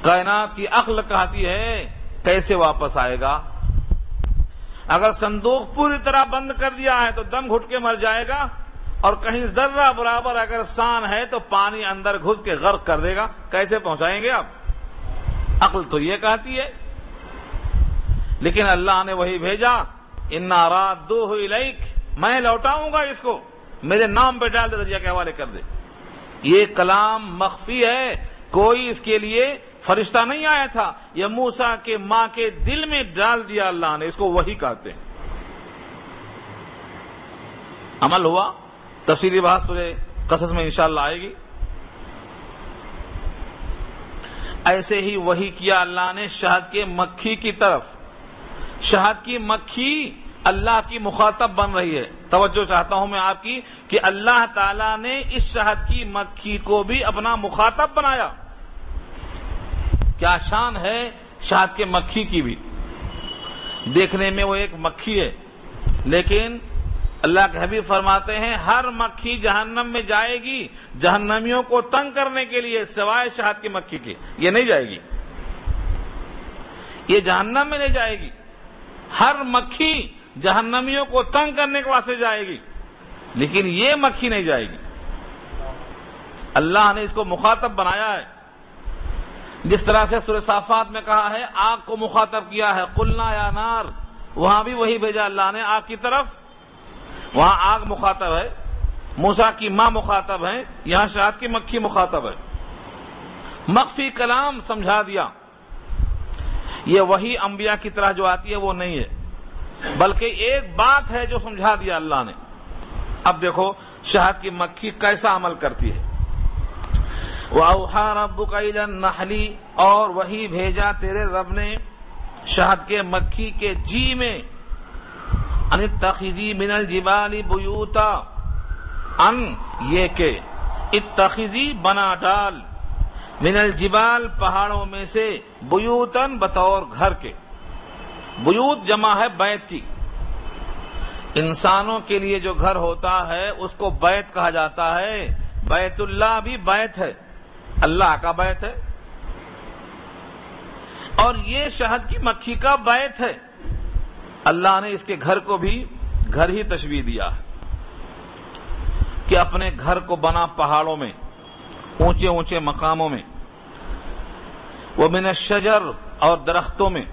کائنات کی عقل کہتی ہے کیسے واپس آئے گا؟ اگر صندوق پوری طرح بند کر دیا ہے تو دم گھٹ کے مر جائے گا، اور کہیں ذرہ برابر اگر سان ہے تو پانی اندر گھس کے غرق کر دے گا. کیسے پہنچائیں گے آپ؟ عقل تو یہ کہتی ہے. لیکن اللہ نے وہی بھیجا، اِنَّا رَادُّوهُ إِلَيْكَ، میں لوٹاؤں گا اس کو، میرے نام پہ ڈال دے، دریا کے حوالے کر دے. یہ کلام مخفی ہے، کوئی اس کے لیے فرشتہ نہیں آیا تھا، یہ موسیٰ کے ماں کے دل میں ڈال دیا اللہ نے. اس کو وحی کہتے ہیں. عمل ہوا، تفصیلی بات سورہ قصص میں انشاءاللہ آئے گی. ایسے ہی وہی کیا اللہ نے شہد کے مکھی کی طرف. شہد کی مکھی اللہ کی مخاطب بن رہی ہے. توجہ چاہتا ہوں میں آپ کی کہ اللہ تعالیٰ نے اس شہد کی مکھی کو بھی اپنا مخاطب بنایا. کیا شان ہے شہد کے مکھی کی بھی. دیکھنے میں وہ ایک مکھی ہے، لیکن اللہ کے حبیب فرماتے ہیں ہر مکھی جہنم میں جائے گی جہنمیوں کو تنگ کرنے کے لیے، سوائے شہد کی مکھی کے. یہ نہیں جائے گی، یہ جہنم میں نہیں جائے گی. ہر مکھی جہنمیوں کو تنگ کرنے کے واسطے جائے گی، لیکن یہ مکھی نہیں جائے گی. اللہ نے اس کو مخاطب بنایا ہے. جس طرح سے سورہ صافات میں کہا ہے آگ کو مخاطب کیا ہے، قلنا یا نار، وہاں بھی وہی بھیجا اللہ نے آگ کی طرف. وہاں آگ مخاطب ہے، موسیٰ کی ماں مخاطب ہے، یہاں شہد کی مکھی مخاطب ہے. مخفی کلام سمجھا دیا. یہ وہی انبیاء کی طرح جو آتی ہے وہ نہیں ہے، بلکہ ایک بات ہے جو سمجھا دیا اللہ نے. اب دیکھو شہد کی مکھی کیسا عمل کرتی ہے. وَأَوْحَىٰ رَبُّكَ إِلَى النَّحْلِ، اور وہی بھیجا تیرے رب نے شہد کے مکھی کے جی میں، ان اتخذی من الجبال بیوتا، ان یہ کہ اتخذی بنا ڈال، من الجبال پہاڑوں میں سے، بیوتن بطور گھر کے. بیوت جمع ہے بیت کی. انسانوں کے لیے جو گھر ہوتا ہے اس کو بیت کہا جاتا ہے. بیت اللہ بھی بیت ہے، اللہ کا بیت ہے، اور یہ شہد کی مکھی کا بیت ہے. اللہ نے اس کے گھر کو بھی گھر ہی تشبیہ دیا ہے کہ اپنے گھر کو بنا پہاڑوں میں، اونچے اونچے مقاموں میں. وَمِنَ الشَّجَرِ، اور درختوں میں،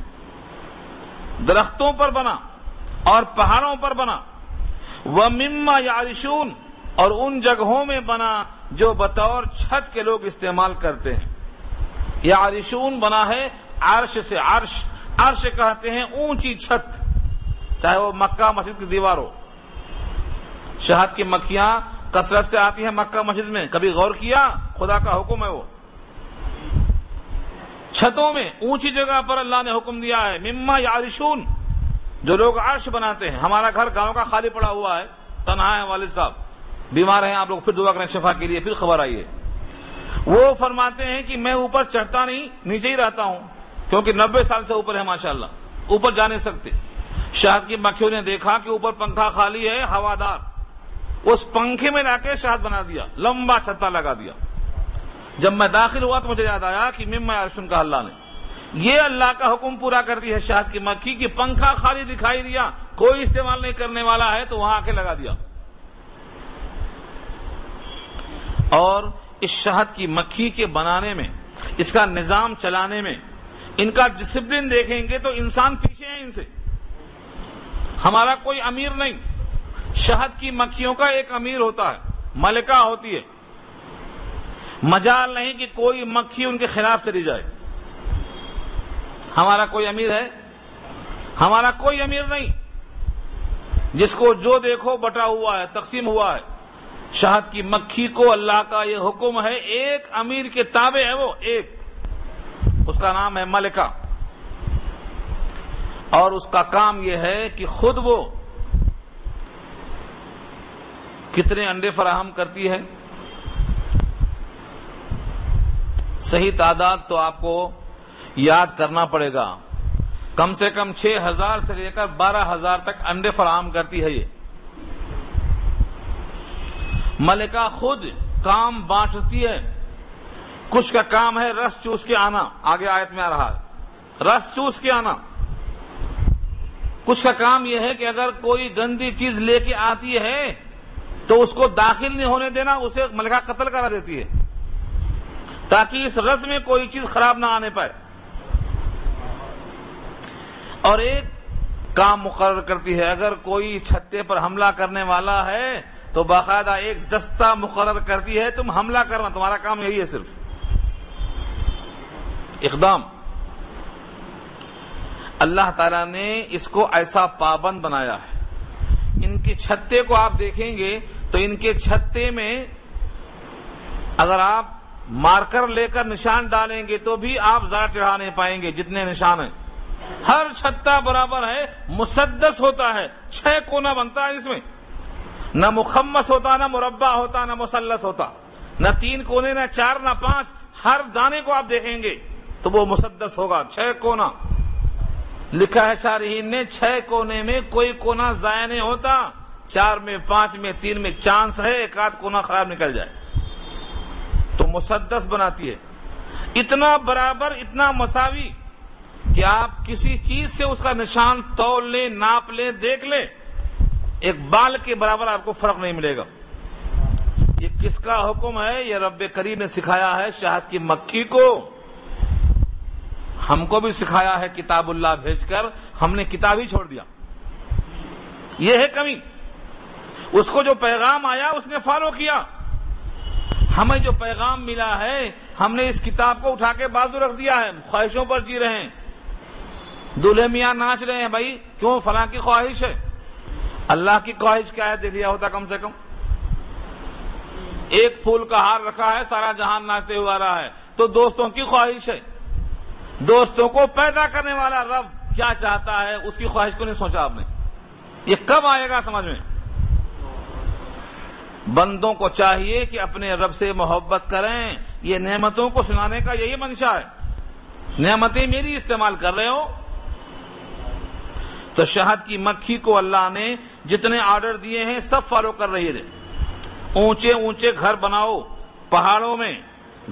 درختوں پر بنا اور پہاڑوں پر بنا. وَمِمَّا يَعْرِشُونَ، اور ان جگہوں میں بنا جو بطور چھت کے لوگ استعمال کرتے ہیں. یعرشون بنا ہے عرش سے. عرش کہتے ہیں اونچی چھت، چاہے وہ مکہ مسجد کی دیوار ہو. شہد کی مکھیاں کثرت سے آتی ہیں مکہ مسجد میں، کبھی غور کیا؟ خدا کا حکم ہے. وہ چھتوں میں اونچی جگہ پر اللہ نے حکم دیا ہے. مما یعرشون، جو لوگ عرش بناتے ہیں. ہمارا گھر گاؤں کا خالی پڑا ہوا ہے، تنہا ہے، والد صاحب بیمار ہیں، آپ لوگ پھر دعا کریں شفا کے لیے، پھر خبر آئی ہے. وہ فرماتے ہیں کہ میں اوپر چڑھتا نہیں، نیچے ہی رہتا ہوں، کیونکہ 90 سال سے اوپر ہے ماشاءاللہ، اوپر جا نہیں سکتے. شہد کی مکھیوں نے دیکھا کہ اوپر پنکھا خالی ہے ہوادار، اس پنکھے میں لا کے شہد بنا دیا، لمبا چھتا لگا دیا. جب میں داخل ہوا تو مجھے یاد آیا کہ مما یعرشون کا اللہ نے یہ اللہ کا حکم پورا کرتی ہے. شہد کی مکھی کی پنکھا خالی دکھائی دیا، کوئی استعمال نہیں کرنے والا ہے، تو وہاں آ کے لگا دیا. اور اس شہد کی مکھی کے بنانے میں، اس کا نظام چلانے میں، ان کا ڈسپلن دیکھیں گے تو انسان پیچھے ہیں ان سے. ہمارا کوئی امیر نہیں. شہد کی مکھیوں کا ایک امیر ہوتا ہے، ملکہ ہوتی ہے. مجال نہیں کہ کوئی مکھی ان کے خلاف چلی جائے. ہمارا کوئی امیر ہے؟ ہمارا کوئی امیر نہیں. جس کو جو دیکھو بٹا ہوا ہے، تقسیم ہوا ہے. شہد کی مکھی کو اللہ کا یہ حکم ہے، ایک امیر کے تابع ہے. وہ ایک، اس کا نام ہے ملکہ، اور اس کا کام یہ ہے کہ خود وہ کتنے انڈے فراہم کرتی ہے. صحیح تعداد تو آپ کو یاد کرنا پڑے گا. کم سے کم 6,000 سے لے کر 12,000 تک انڈے فراہم کرتی ہے. یہ ملکہ خود کام بانٹتی ہے. کچھ کا کام ہے رس چوس کے آنا، آگے آیت میں آ رہا ہے، رس چوس کے آنا. کچھ کا کام یہ ہے کہ اگر کوئی گندی چیز لے کے آتی ہے تو اس کو داخل نہیں ہونے دینا، اسے ملکہ قتل کرا دیتی ہے تاکہ اس رس میں کوئی چیز خراب نہ آنے پائے. اور ایک کام مقرر کرتی ہے، اگر کوئی چھتے پر حملہ کرنے والا ہے تو باقاعدہ ایک دستہ مقرر کرتی ہے، تم حملہ کرنا، تمہارا کام یہی ہے، صرف اقدام. اللہ تعالیٰ نے اس کو ایسا پابند بنایا ہے. ان کے چھتے کو آپ دیکھیں گے تو ان کے چھتے میں اگر آپ مار کر لے کر نشان ڈالیں گے تو بھی آپ زیادہ چڑھا نہیں پائیں گے جتنے نشان ہیں. ہر چھتا برابر ہے، مسدس ہوتا ہے، 6 کونا بنتا ہے اس میں، نہ مخمس ہوتا، نہ مربع ہوتا، نہ مثلث ہوتا، نہ 3 کونے، نہ 4، نہ 5. ہر دانے کو آپ دیکھیں گے تو وہ مسدس ہوگا، 6 کونا. لکھا ہے شارحین نے 6 کونے میں کوئی کونا ضائع نہیں ہوتا، 4 میں، 5 میں، 3 میں چانس ہے ایک آدھ کونا خراب نکل جائے، تو مسدس بناتی ہے. اتنا برابر، اتنا مساوی کہ آپ کسی چیز سے اس کا نشان تول لیں، ناپ لیں، دیکھ لیں، ایک بال کے برابر آپ کو فرق نہیں ملے گا. یہ کس کا حکم ہے؟ یہ رب کریم نے سکھایا ہے شہد کی مکھی کو. ہم کو بھی سکھایا ہے کتاب اللہ بھیج کر، ہم نے کتاب ہی چھوڑ دیا. یہ ہے کمی. اس کو جو پیغام آیا اس نے فالو کیا. ہمیں جو پیغام ملا ہے ہم نے اس کتاب کو اٹھا کے بازو رکھ دیا ہے، خواہشوں پر جی رہے ہیں. دولہے میاں ناچ رہے ہیں، بھائی کیوں؟ فلاں کی خواہش ہے. اللہ کی خواہش کیا ہے دیکھ لیا ہوتا کم سے کم. ایک پھول کا ہار رکھا ہے، سارا جہان ناچتے ہوا آ رہا ہے، تو دوستوں کی خواہش ہے. دوستوں کو پیدا کرنے والا رب کیا چاہتا ہے اس کی خواہش کو نہیں سوچا آپ نے. یہ کب آئے گا سمجھ میں؟ بندوں کو چاہیے کہ اپنے رب سے محبت کریں. یہ نعمتوں کو سنانے کا یہی منشا ہے. نعمتیں میری استعمال کر رہے ہو. تو شہد کی مکھی کو اللہ نے جتنے آرڈر دیے ہیں سب فالو کر رہی ہے. اونچے اونچے گھر بناؤ، پہاڑوں میں،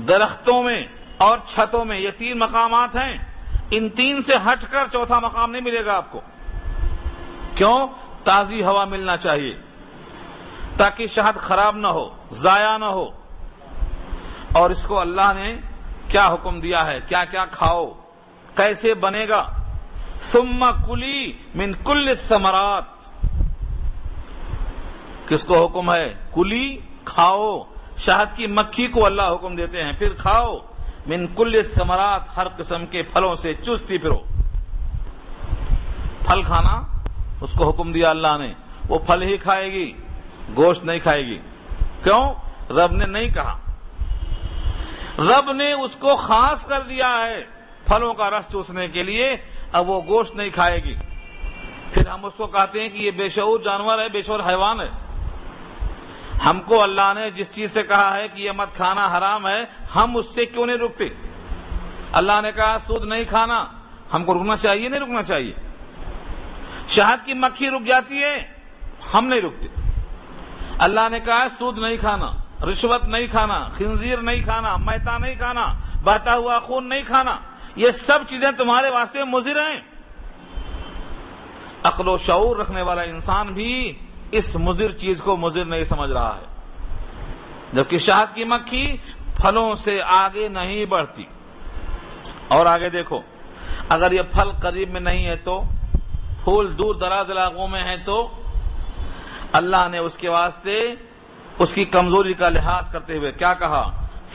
درختوں میں اور چھتوں میں. یہ 3 مقامات ہیں. ان 3 سے ہٹ کر چوتھا مقام نہیں ملے گا آپ کو. کیوں؟ تازی ہوا ملنا چاہیے تاکہ شہد خراب نہ ہو، ضائع نہ ہو. اور اس کو اللہ نے کیا حکم دیا ہے؟ کیا کیا کھاؤ، کیسے بنے گا؟ ثم کلی من کل الثمرات. کس کو حکم ہے؟ کلی، کھاؤ. شہد کی مکھی کو اللہ حکم دیتے ہیں پھر کھاؤ. من کل الثمرات، ہر قسم کے پھلوں سے چستی پھرو. پھل کھانا اس کو حکم دیا اللہ نے. وہ پھل ہی کھائے گی، گوشت نہیں کھائے گی. کیوں؟ رب نے نہیں کہا. رب نے اس کو خاص کر دیا ہے پھلوں کا رس چوسنے کے لیے. اب وہ گوشت نہیں کھائے گی. پھر ہم اس کو کہتے ہیں کہ یہ بے شعور جانور ہے، بے شعور حیوان ہے. ہم کو اللہ نے جس چیز سے کہا ہے کہ یہ مت کھانا حرام ہے، ہم اس سے کیوں نہیں رکتے؟ اللہ نے کہا سود نہیں کھانا، ہم کو رکنا چاہیے نہیں رکنا چاہیے؟ شہد کی مکھی رک جاتی ہے، ہم نہیں رکتے. اللہ نے کہا سود نہیں کھانا، رشوت نہیں کھانا، خنزیر نہیں کھانا، میتا نہیں کھانا، بہتا ہوا خون نہیں کھانا. یہ سب چیزیں تمہارے واسطے مضر ہیں. عقل و شعور رکھنے والا انسان بھی اس مضر چیز کو مضر نہیں سمجھ رہا ہے. جبکہ شہد کی مکھی پھلوں سے آگے نہیں بڑھتی. اور آگے دیکھو، اگر یہ پھل قریب میں نہیں ہے تو، پھول دور دراز علاقوں میں ہے تو اللہ نے اس کے واسطے اس کی کمزوری کا لحاظ کرتے ہوئے کیا کہا؟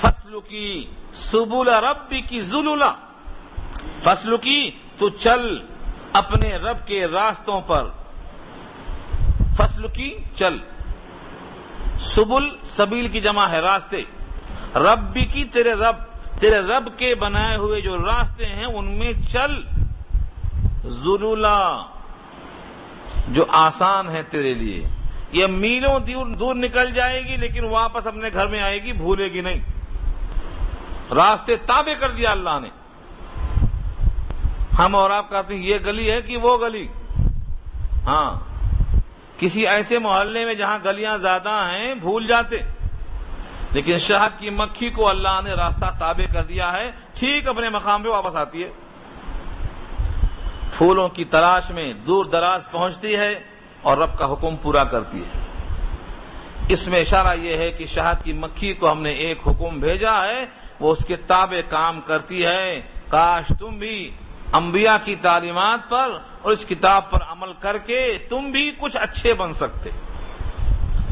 فصل کی سبل ربی کی ذللا. فصل کی تو چل اپنے رب کے راستوں پر. فصل کی چل، سبل سبیل کی جمع ہے راستے. ربی کی تیرے رب کے بنائے ہوئے جو راستے ہیں ان میں چل. ذللا جو آسان ہے تیرے لیے. یہ میلوں دور نکل جائے گی لیکن واپس اپنے گھر میں آئے گی، بھولے گی نہیں. راستے تابع کر دیا اللہ نے. ہم اور آپ کہتے ہیں یہ گلی ہے کہ وہ گلی. ہاں، کسی ایسے محلے میں جہاں گلیاں زیادہ ہیں بھول جاتے. لیکن شہد کی مکھی کو اللہ نے راستہ تابع کر دیا ہے، ٹھیک اپنے مقام پہ واپس آتی ہے. پھولوں کی تلاش میں دور دراز پہنچتی ہے اور رب کا حکم پورا کرتی ہے. اس میں اشارہ یہ ہے کہ شہد کی مکھی کو ہم نے ایک حکم بھیجا ہے، وہ اس کے تابع کام کرتی ہے. کاش تم بھی انبیاء کی تعلیمات پر اور اس کتاب پر عمل کر کے تم بھی کچھ اچھے بن سکتے.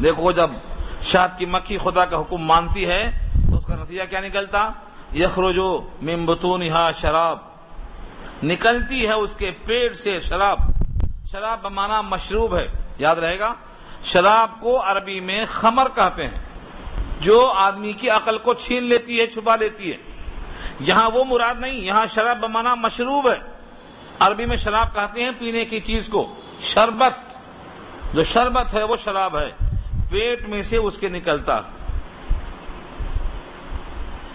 دیکھو جب شہد کی مکھی خدا کا حکم مانتی ہے تو اس کا نتیجہ کیا نکلتا؟ یخرج من بطونها شراب. نکلتی ہے اس کے پیٹ سے شراب. شراب بمعنی مشروب ہے، یاد رہے گا. شراب کو عربی میں خمر کہتے ہیں. جو آدمی کی عقل کو چھین لیتی ہے، چھپا لیتی ہے۔ یہاں وہ مراد نہیں، یہاں شراب بمانا مشروب ہے۔ عربی میں شراب کہتے ہیں پینے کی چیز کو، شربت، جو شربت ہے وہ شراب ہے، پیٹ میں سے اس کے نکلتا۔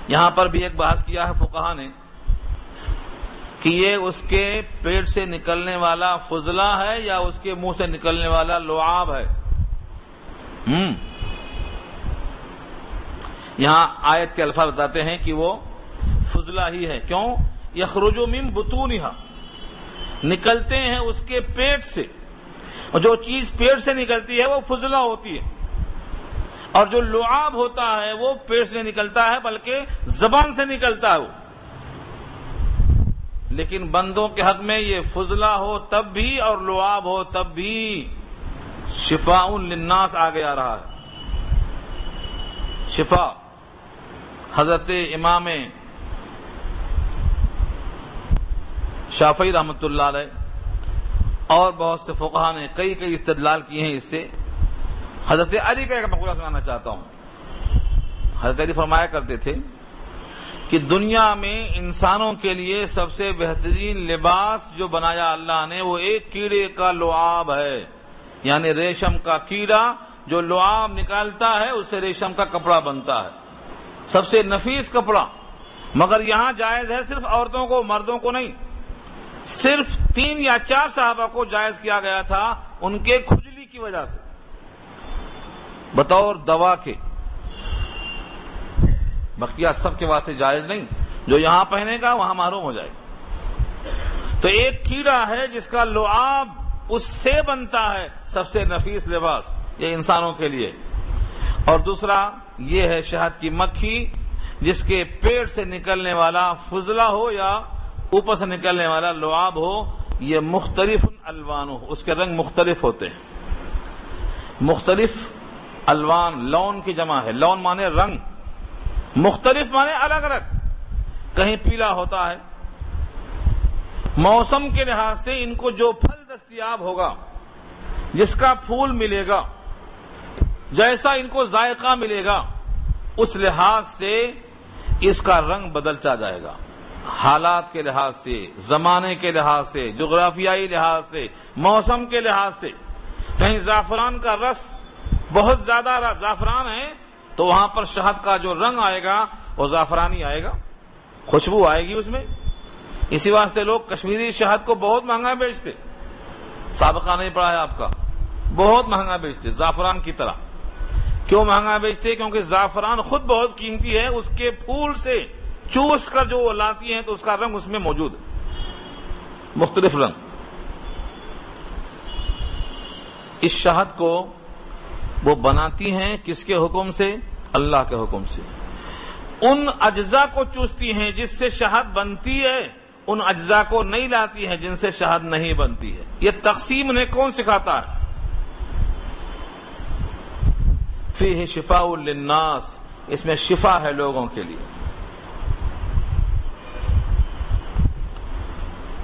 یہاں پر بھی ایک بحث کیا ہے فقہا نے کہ یہ اس کے پیٹ سے نکلنے والا فضلہ ہے یا اس کے منہ سے نکلنے والا لعاب ہے۔ یہاں آیت کے الفاظ بتاتے ہیں کہ وہ فضلہ ہی ہے۔ کیوں؟ یخرج من بطونہا، نکلتے ہیں اس کے پیٹ سے، اور جو چیز پیٹ سے نکلتی ہے وہ فضلہ ہوتی ہے، اور جو لعاب ہوتا ہے وہ پیٹ سے نکلتا ہے بلکہ زبان سے نکلتا ہے وہ۔ لیکن بندوں کے حق میں یہ فضلہ ہو تب بھی اور لعاب ہو تب بھی شفاء للناس آگے آ رہا ہے۔ شفا حضرت امام شافعی رحمۃ اللہ علیہ اور بہت سے فقہا نے کئی استدلال کیے ہیں اس سے۔ حضرت علی کا ایک مقولہ سنانا چاہتا ہوں۔ حضرت علی فرمایا کرتے تھے کہ دنیا میں انسانوں کے لیے سب سے بہترین لباس جو بنایا اللہ نے وہ ایک کیڑے کا لعاب ہے، یعنی ریشم کا کیڑا جو لعاب نکالتا ہے اس سے ریشم کا کپڑا بنتا ہے، سب سے نفیس کپڑا۔ مگر یہاں جائز ہے صرف عورتوں کو، مردوں کو نہیں۔ صرف 3 یا 4 صحابہ کو جائز کیا گیا تھا ان کے کھجلی کی وجہ سے، بطور دوا کے۔ بقیہ سب کے واسطے جائز نہیں، جو یہاں پہنے گا وہاں محروم ہو جائے گا۔ تو ایک کیڑا ہے جس کا لعاب اس سے بنتا ہے سب سے نفیس لباس، یہ انسانوں کے لیے۔ اور دوسرا یہ ہے شہد کی مکھی جس کے پیٹ سے نکلنے والا فضلہ ہو یا اوپر سے نکلنے والا لعاب ہو، یہ مختلف الوان ہو، اس کے رنگ مختلف ہوتے ہیں۔ مختلف الوان، لون کی جمع ہے، لون مانے رنگ، مختلف مانے الگ الگ۔ کہیں پیلا ہوتا ہے، موسم کے لحاظ سے ان کو جو پھل دستیاب ہوگا، جس کا پھول ملے گا، جیسا ان کو ذائقہ ملے گا، اس لحاظ سے اس کا رنگ بدلتا جائے گا، حالات کے لحاظ سے، زمانے کے لحاظ سے، جغرافیائی لحاظ سے، موسم کے لحاظ سے۔ کہیں زعفران کا رس بہت زیادہ زعفران ہے تو وہاں پر شہد کا جو رنگ آئے گا وہ زعفرانی آئے گا، خوشبو آئے گی اس میں۔ اسی واسطے لوگ کشمیری شہد کو بہت مہنگا بیچتے، سابقہ نہیں پڑا ہے آپ کا، بہت مہنگا بیچتے زعفران کی طرح۔ کیوں مہنگا بیچتے؟ کیونکہ زعفران خود بہت قیمتی ہے، اس کے پھول سے چوس کر جو وہ لاتی ہیں تو اس کا رنگ اس میں موجود ہے، مختلف رنگ۔ اس شہد کو وہ بناتی ہیں کس کے حکم سے؟ اللہ کے حکم سے۔ ان اجزاء کو چوستی ہیں جس سے شہد بنتی ہے، ان اجزاء کو نہیں لاتی ہیں جن سے شہد نہیں بنتی ہے۔ یہ تقسیم انہیں کون سکھاتا ہے؟ فیہ شفاء للناس، اس میں شفا ہے لوگوں کے لیے۔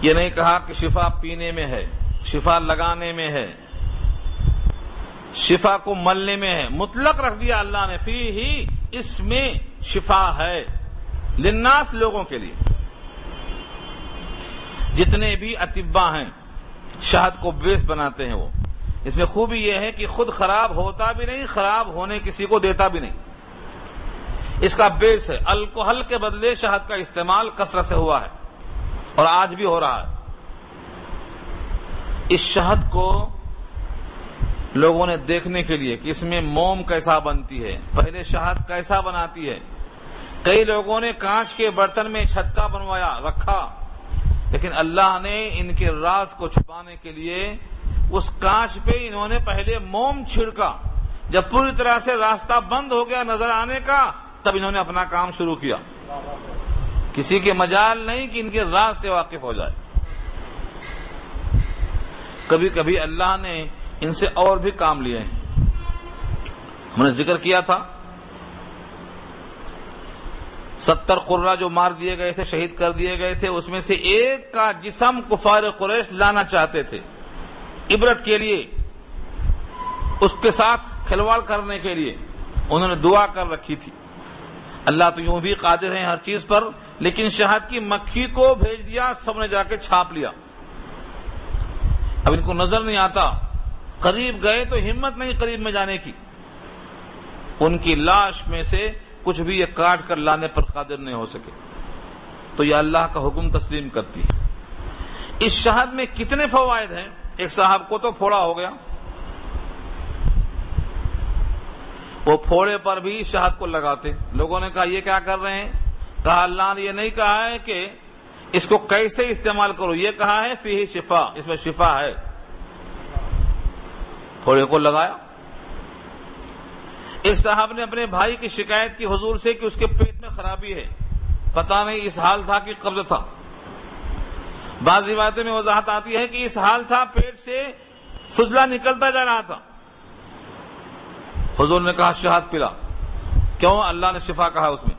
یہ نہیں کہا کہ شفا پینے میں ہے، شفا لگانے میں ہے، شفا کو ملنے میں ہے، مطلق رکھ دیا اللہ نے، فیہ، اس میں شفا ہے للناس، لوگوں کے لیے۔ جتنے بھی اطباء ہیں شہد کو بیس بناتے ہیں، وہ اس میں خوبی یہ ہے کہ خود خراب ہوتا بھی نہیں، خراب ہونے کسی کو دیتا بھی نہیں، اس کا بیس ہے۔ الکحل کے بدلے شہد کا استعمال کثرت سے ہوا ہے اور آج بھی ہو رہا ہے۔ اس شہد کو لوگوں نے دیکھنے کے لیے کہ اس میں موم کیسا بنتی ہے، پہلے شہد کیسا بناتی ہے، کئی لوگوں نے کانچ کے برتن میں چھتا بنوایا رکھا، لیکن اللہ نے ان کے راز کو چھپانے کے لیے اس کانچ پہ انہوں نے پہلے موم چھڑکا۔ جب پوری طرح سے راستہ بند ہو گیا نظر آنے کا، تب انہوں نے اپنا کام شروع کیا۔ کسی کے مجال نہیں کہ ان کے راز سے واقف ہو جائے۔ کبھی کبھی اللہ نے ان سے اور بھی کام لیے ہیں۔ ہم نے ذکر کیا تھا 70 قرہ جو مار دیے گئے تھے، شہید کر دیے گئے تھے، اس میں سے ایک کا جسم کفار قریش لانا چاہتے تھے عبرت کے لیے، اس کے ساتھ کھلواڑ کرنے کے لیے، انہوں نے دعا کر رکھی تھی، اللہ تو یوں بھی قادر ہے ہر چیز پر، لیکن شہد کی مکھی کو بھیج دیا، سب نے جا کے چھاپ لیا۔ اب ان کو نظر نہیں آتا، قریب گئے تو ہمت نہیں قریب میں جانے کی، ان کی لاش میں سے کچھ بھی یہ کاٹ کر لانے پر قادر نہیں ہو سکے، تو یہ اللہ کا حکم تسلیم کرتی ہے۔ اس شہد میں کتنے فوائد ہیں، ایک صاحب کو تو پھوڑا ہو گیا، وہ پھوڑے پر بھی شہد کو لگاتے، لوگوں نے کہا یہ کیا کر رہے ہیں؟ کہا اللہ نے یہ نہیں کہا ہے کہ اس کو کیسے استعمال کرو، یہ کہا ہے فیہ شفا، اس میں شفا ہے۔ پھوڑے کو لگایا۔ ایک صاحب نے اپنے بھائی کی شکایت کی حضور سے کہ اس کے پیٹ میں خرابی ہے، پتہ نہیں اس حال تھا کہ قبض تھا۔ بعض روایتوں میں وضاحت آتی ہے کہ اس حال تھا، پیٹ سے فضلہ نکلتا جا رہا تھا۔ حضور نے کہا شہد پلا، کیوں؟ اللہ نے شفا کہا اس میں۔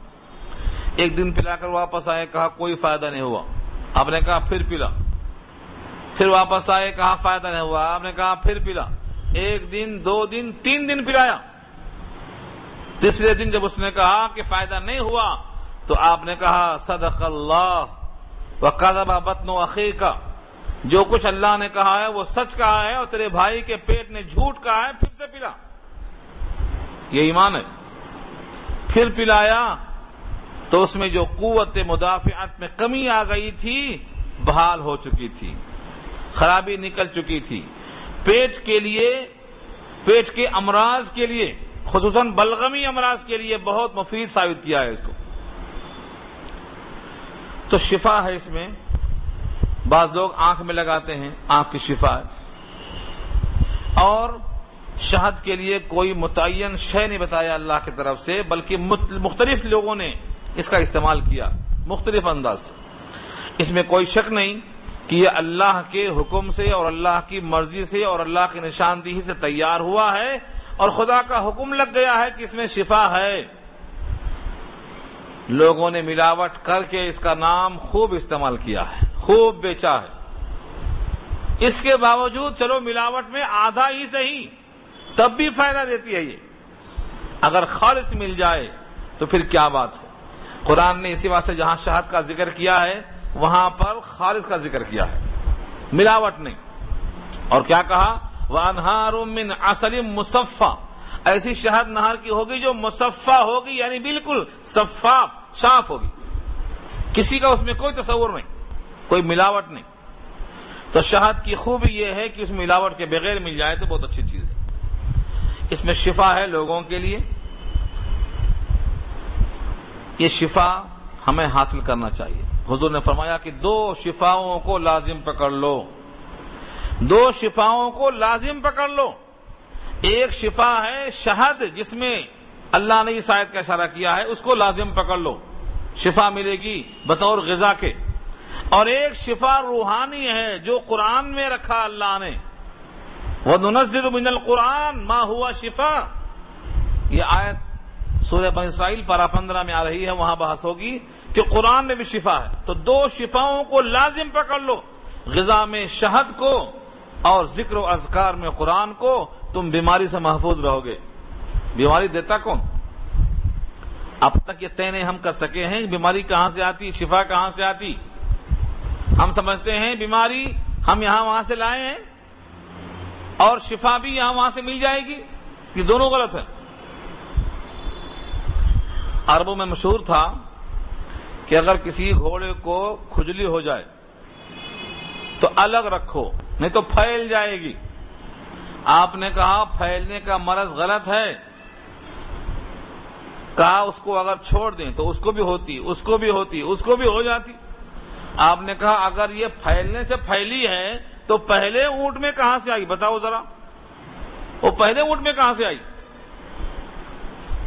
ایک دن پلا کر واپس آئے، کہا کوئی فائدہ نہیں ہوا۔ آپ نے کہا پھر پلا، پھر واپس آئے، کہا فائدہ نہیں ہوا۔ آپ نے کہا پھر پلا، ایک دن، دو دن، تین دن پلایا۔ تیسرے دن جب اس نے کہا کہ فائدہ نہیں ہوا تو آپ نے کہا صدق اللہ وکذب بطن اخیک، جو کچھ اللہ نے کہا ہے وہ سچ کہا ہے اور تیرے بھائی کے پیٹ نے جھوٹ کہا ہے، پھر سے پلا۔ یہ ایمان ہے۔ پھر پلایا تو اس میں جو قوت مدافعت میں کمی آ گئی تھی بحال ہو چکی تھی، خرابی نکل چکی تھی۔ پیٹ کے لیے، پیٹ کے امراض کے لیے، خصوصاً بلغمی امراض کے لیے بہت مفید ثابت کیا ہے اس کو۔ تو شفا ہے اس میں۔ بعض لوگ آنکھ میں لگاتے ہیں، آنکھ کی شفا ہے۔ اور شہد کے لیے کوئی متعین شے نہیں بتایا اللہ کی طرف سے، بلکہ مختلف لوگوں نے اس کا استعمال کیا مختلف انداز سے۔ اس میں کوئی شک نہیں کہ یہ اللہ کے حکم سے اور اللہ کی مرضی سے اور اللہ کی نشاندہی سے تیار ہوا ہے، اور خدا کا حکم لگ گیا ہے کہ اس میں شفا ہے۔ لوگوں نے ملاوٹ کر کے اس کا نام خوب استعمال کیا ہے، خوب بیچا ہے۔ اس کے باوجود چلو ملاوٹ میں آدھا ہی صحیح، تب بھی فائدہ دیتی ہے یہ۔ اگر خالص مل جائے تو پھر کیا بات ہے۔ قرآن نے اسی واسطے جہاں شہد کا ذکر کیا ہے وہاں پر خالص کا ذکر کیا ہے، ملاوٹ نہیں۔ اور کیا کہا؟ وَأَنْهَارٌ مِّنْ عَسَلٍ مُصَفًّى، ایسی شہد نہر کی ہوگی جو مصفہ ہوگی، یعنی بالکل شفاف، صاف ہوگی، کسی کا اس میں کوئی تصور نہیں، کوئی ملاوٹ نہیں۔ تو شہد کی خوبی یہ ہے کہ اس ملاوٹ کے بغیر مل جائے تو بہت اچھی چیز ہے۔ اس میں شفا ہے لوگوں کے لیے۔ یہ شفا ہمیں حاصل کرنا چاہیے۔ حضور نے فرمایا کہ دو شفاؤں کو لازم پکڑ لو، دو شفاؤں کو لازم پکڑ لو۔ ایک شفا ہے شہد، جس میں اللہ نے اس آیت کا اشارہ کیا ہے، اس کو لازم پکڑ لو، شفا ملے گی بطور غذا کے۔ اور ایک شفا روحانی ہے جو قرآن میں رکھا اللہ نے، وَنُنَزِّلُ مِنَ الْقُرْآنِ مَا هُوَ شِفَاءٌ، یہ آیت سورہ بنی اسرائیل پارہ 15 میں آ رہی ہے، وہاں بحث ہوگی کہ قرآن میں بھی شفا ہے۔ تو دو شفاؤں کو لازم پکڑ لو، غذا میں شہد کو اور ذکر و اذکار میں قرآن کو، تم بیماری سے محفوظ رہو گے۔ بیماری دیتا کون؟ اب تک یہ طے نہیں ہم کر سکے ہیں بیماری کہاں سے آتی، شفا کہاں سے آتی۔ ہم سمجھتے ہیں بیماری ہم یہاں وہاں سے لائے ہیں اور شفا بھی یہاں وہاں سے مل جائے گی، یہ دونوں غلط ہے۔ عربوں میں مشہور تھا کہ اگر کسی گھوڑے کو کھجلی ہو جائے تو الگ رکھو، نہیں تو پھیل جائے گی۔ آپ نے کہا پھیلنے کا مرض غلط ہے، کہا اس کو اگر چھوڑ دیں تو اس کو بھی ہوتی، اس کو بھی ہوتی، اس کو بھی ہو جاتی۔ آپ نے کہا اگر یہ پھیلنے سے پھیلی ہے تو پہلے اونٹ میں کہاں سے آئی، بتاؤ ذرا، وہ پہلے اونٹ میں کہاں سے آئی؟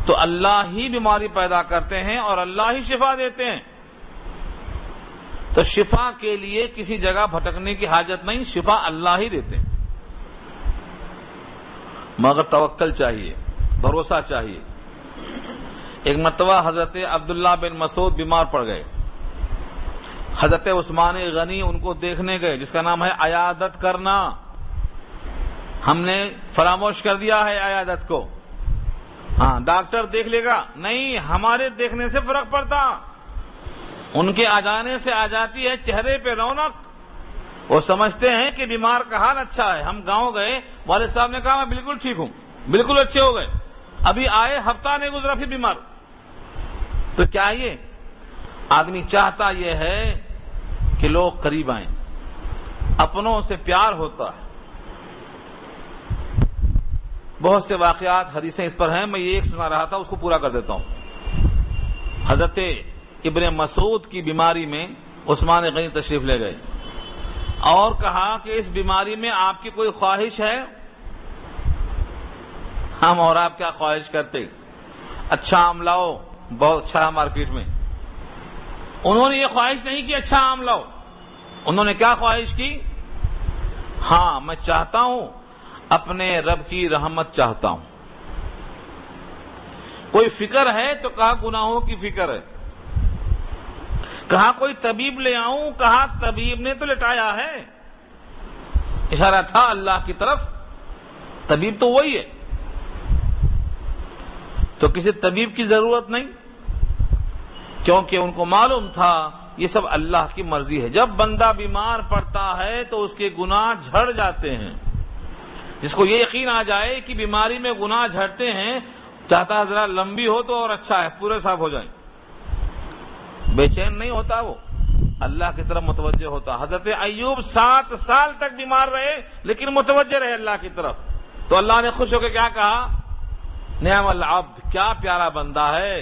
تو اللہ ہی بیماری پیدا کرتے ہیں اور اللہ ہی شفا دیتے ہیں۔ تو شفا کے لیے کسی جگہ بھٹکنے کی حاجت نہیں، شفا اللہ ہی دیتے ہیں، مگر توکل چاہیے، بھروسہ چاہیے۔ ایک مرتبہ حضرت عبداللہ بن مسعود بیمار پڑ گئے، حضرت عثمان غنی ان کو دیکھنے گئے، جس کا نام ہے عیادت کرنا۔ ہم نے فراموش کر دیا ہے عیادت کو، ہاں ڈاکٹر دیکھ لے گا، نہیں، ہمارے دیکھنے سے فرق پڑتا، ان کے آ جانے سے آ جاتی ہے چہرے پہ رونق، وہ سمجھتے ہیں کہ بیمار کا حال اچھا ہے۔ ہم گاؤں گئے، والد صاحب نے کہا میں بالکل ٹھیک ہوں، بالکل اچھے ہو گئے، ابھی آئے ہفتہ نہیں گزرا پھر بیمار۔ تو کیا یہ آدمی چاہتا یہ ہے کہ لوگ قریب آئیں، اپنوں سے پیار ہوتا ہے۔ بہت سے واقعات حدیثیں اس پر ہیں، میں یہ ایک سنا رہا تھا، اس کو پورا کر دیتا ہوں۔ حضرت ابن مسعود کی بیماری میں عثمان غنی تشریف لے گئے اور کہا کہ اس بیماری میں آپ کی کوئی خواہش ہے؟ ہم اور آپ کیا خواہش کرتے؟ اچھا آم لاؤ، بہت اچھا ہے مارکیٹ میں۔ انہوں نے یہ خواہش نہیں کہ اچھا آم لاؤ، انہوں نے کیا خواہش کی؟ ہاں میں چاہتا ہوں اپنے رب کی رحمت چاہتا ہوں۔ کوئی فکر ہے تو کہا گناہوں کی فکر ہے، کہا کوئی طبیب لے آؤں، کہا طبیب نے تو لٹایا ہے، اشارہ تھا اللہ کی طرف، طبیب تو وہی ہے، تو کسی طبیب کی ضرورت نہیں، کیونکہ ان کو معلوم تھا یہ سب اللہ کی مرضی ہے۔ جب بندہ بیمار پڑتا ہے تو اس کے گناہ جھڑ جاتے ہیں، جس کو یہ یقین آ جائے کہ بیماری میں گناہ جھڑتے ہیں، چاہتا ہے ذرا لمبی ہو تو اور اچھا ہے، پورے صاف ہو جائیں، بے چین نہیں ہوتا، وہ اللہ کی طرف متوجہ ہوتا۔ حضرت ایوب 7 سال تک بیمار رہے لیکن متوجہ رہے اللہ کی طرف، تو اللہ نے خوش ہو کے کیا کہا؟ نعم العبد، کیا پیارا بندہ ہے،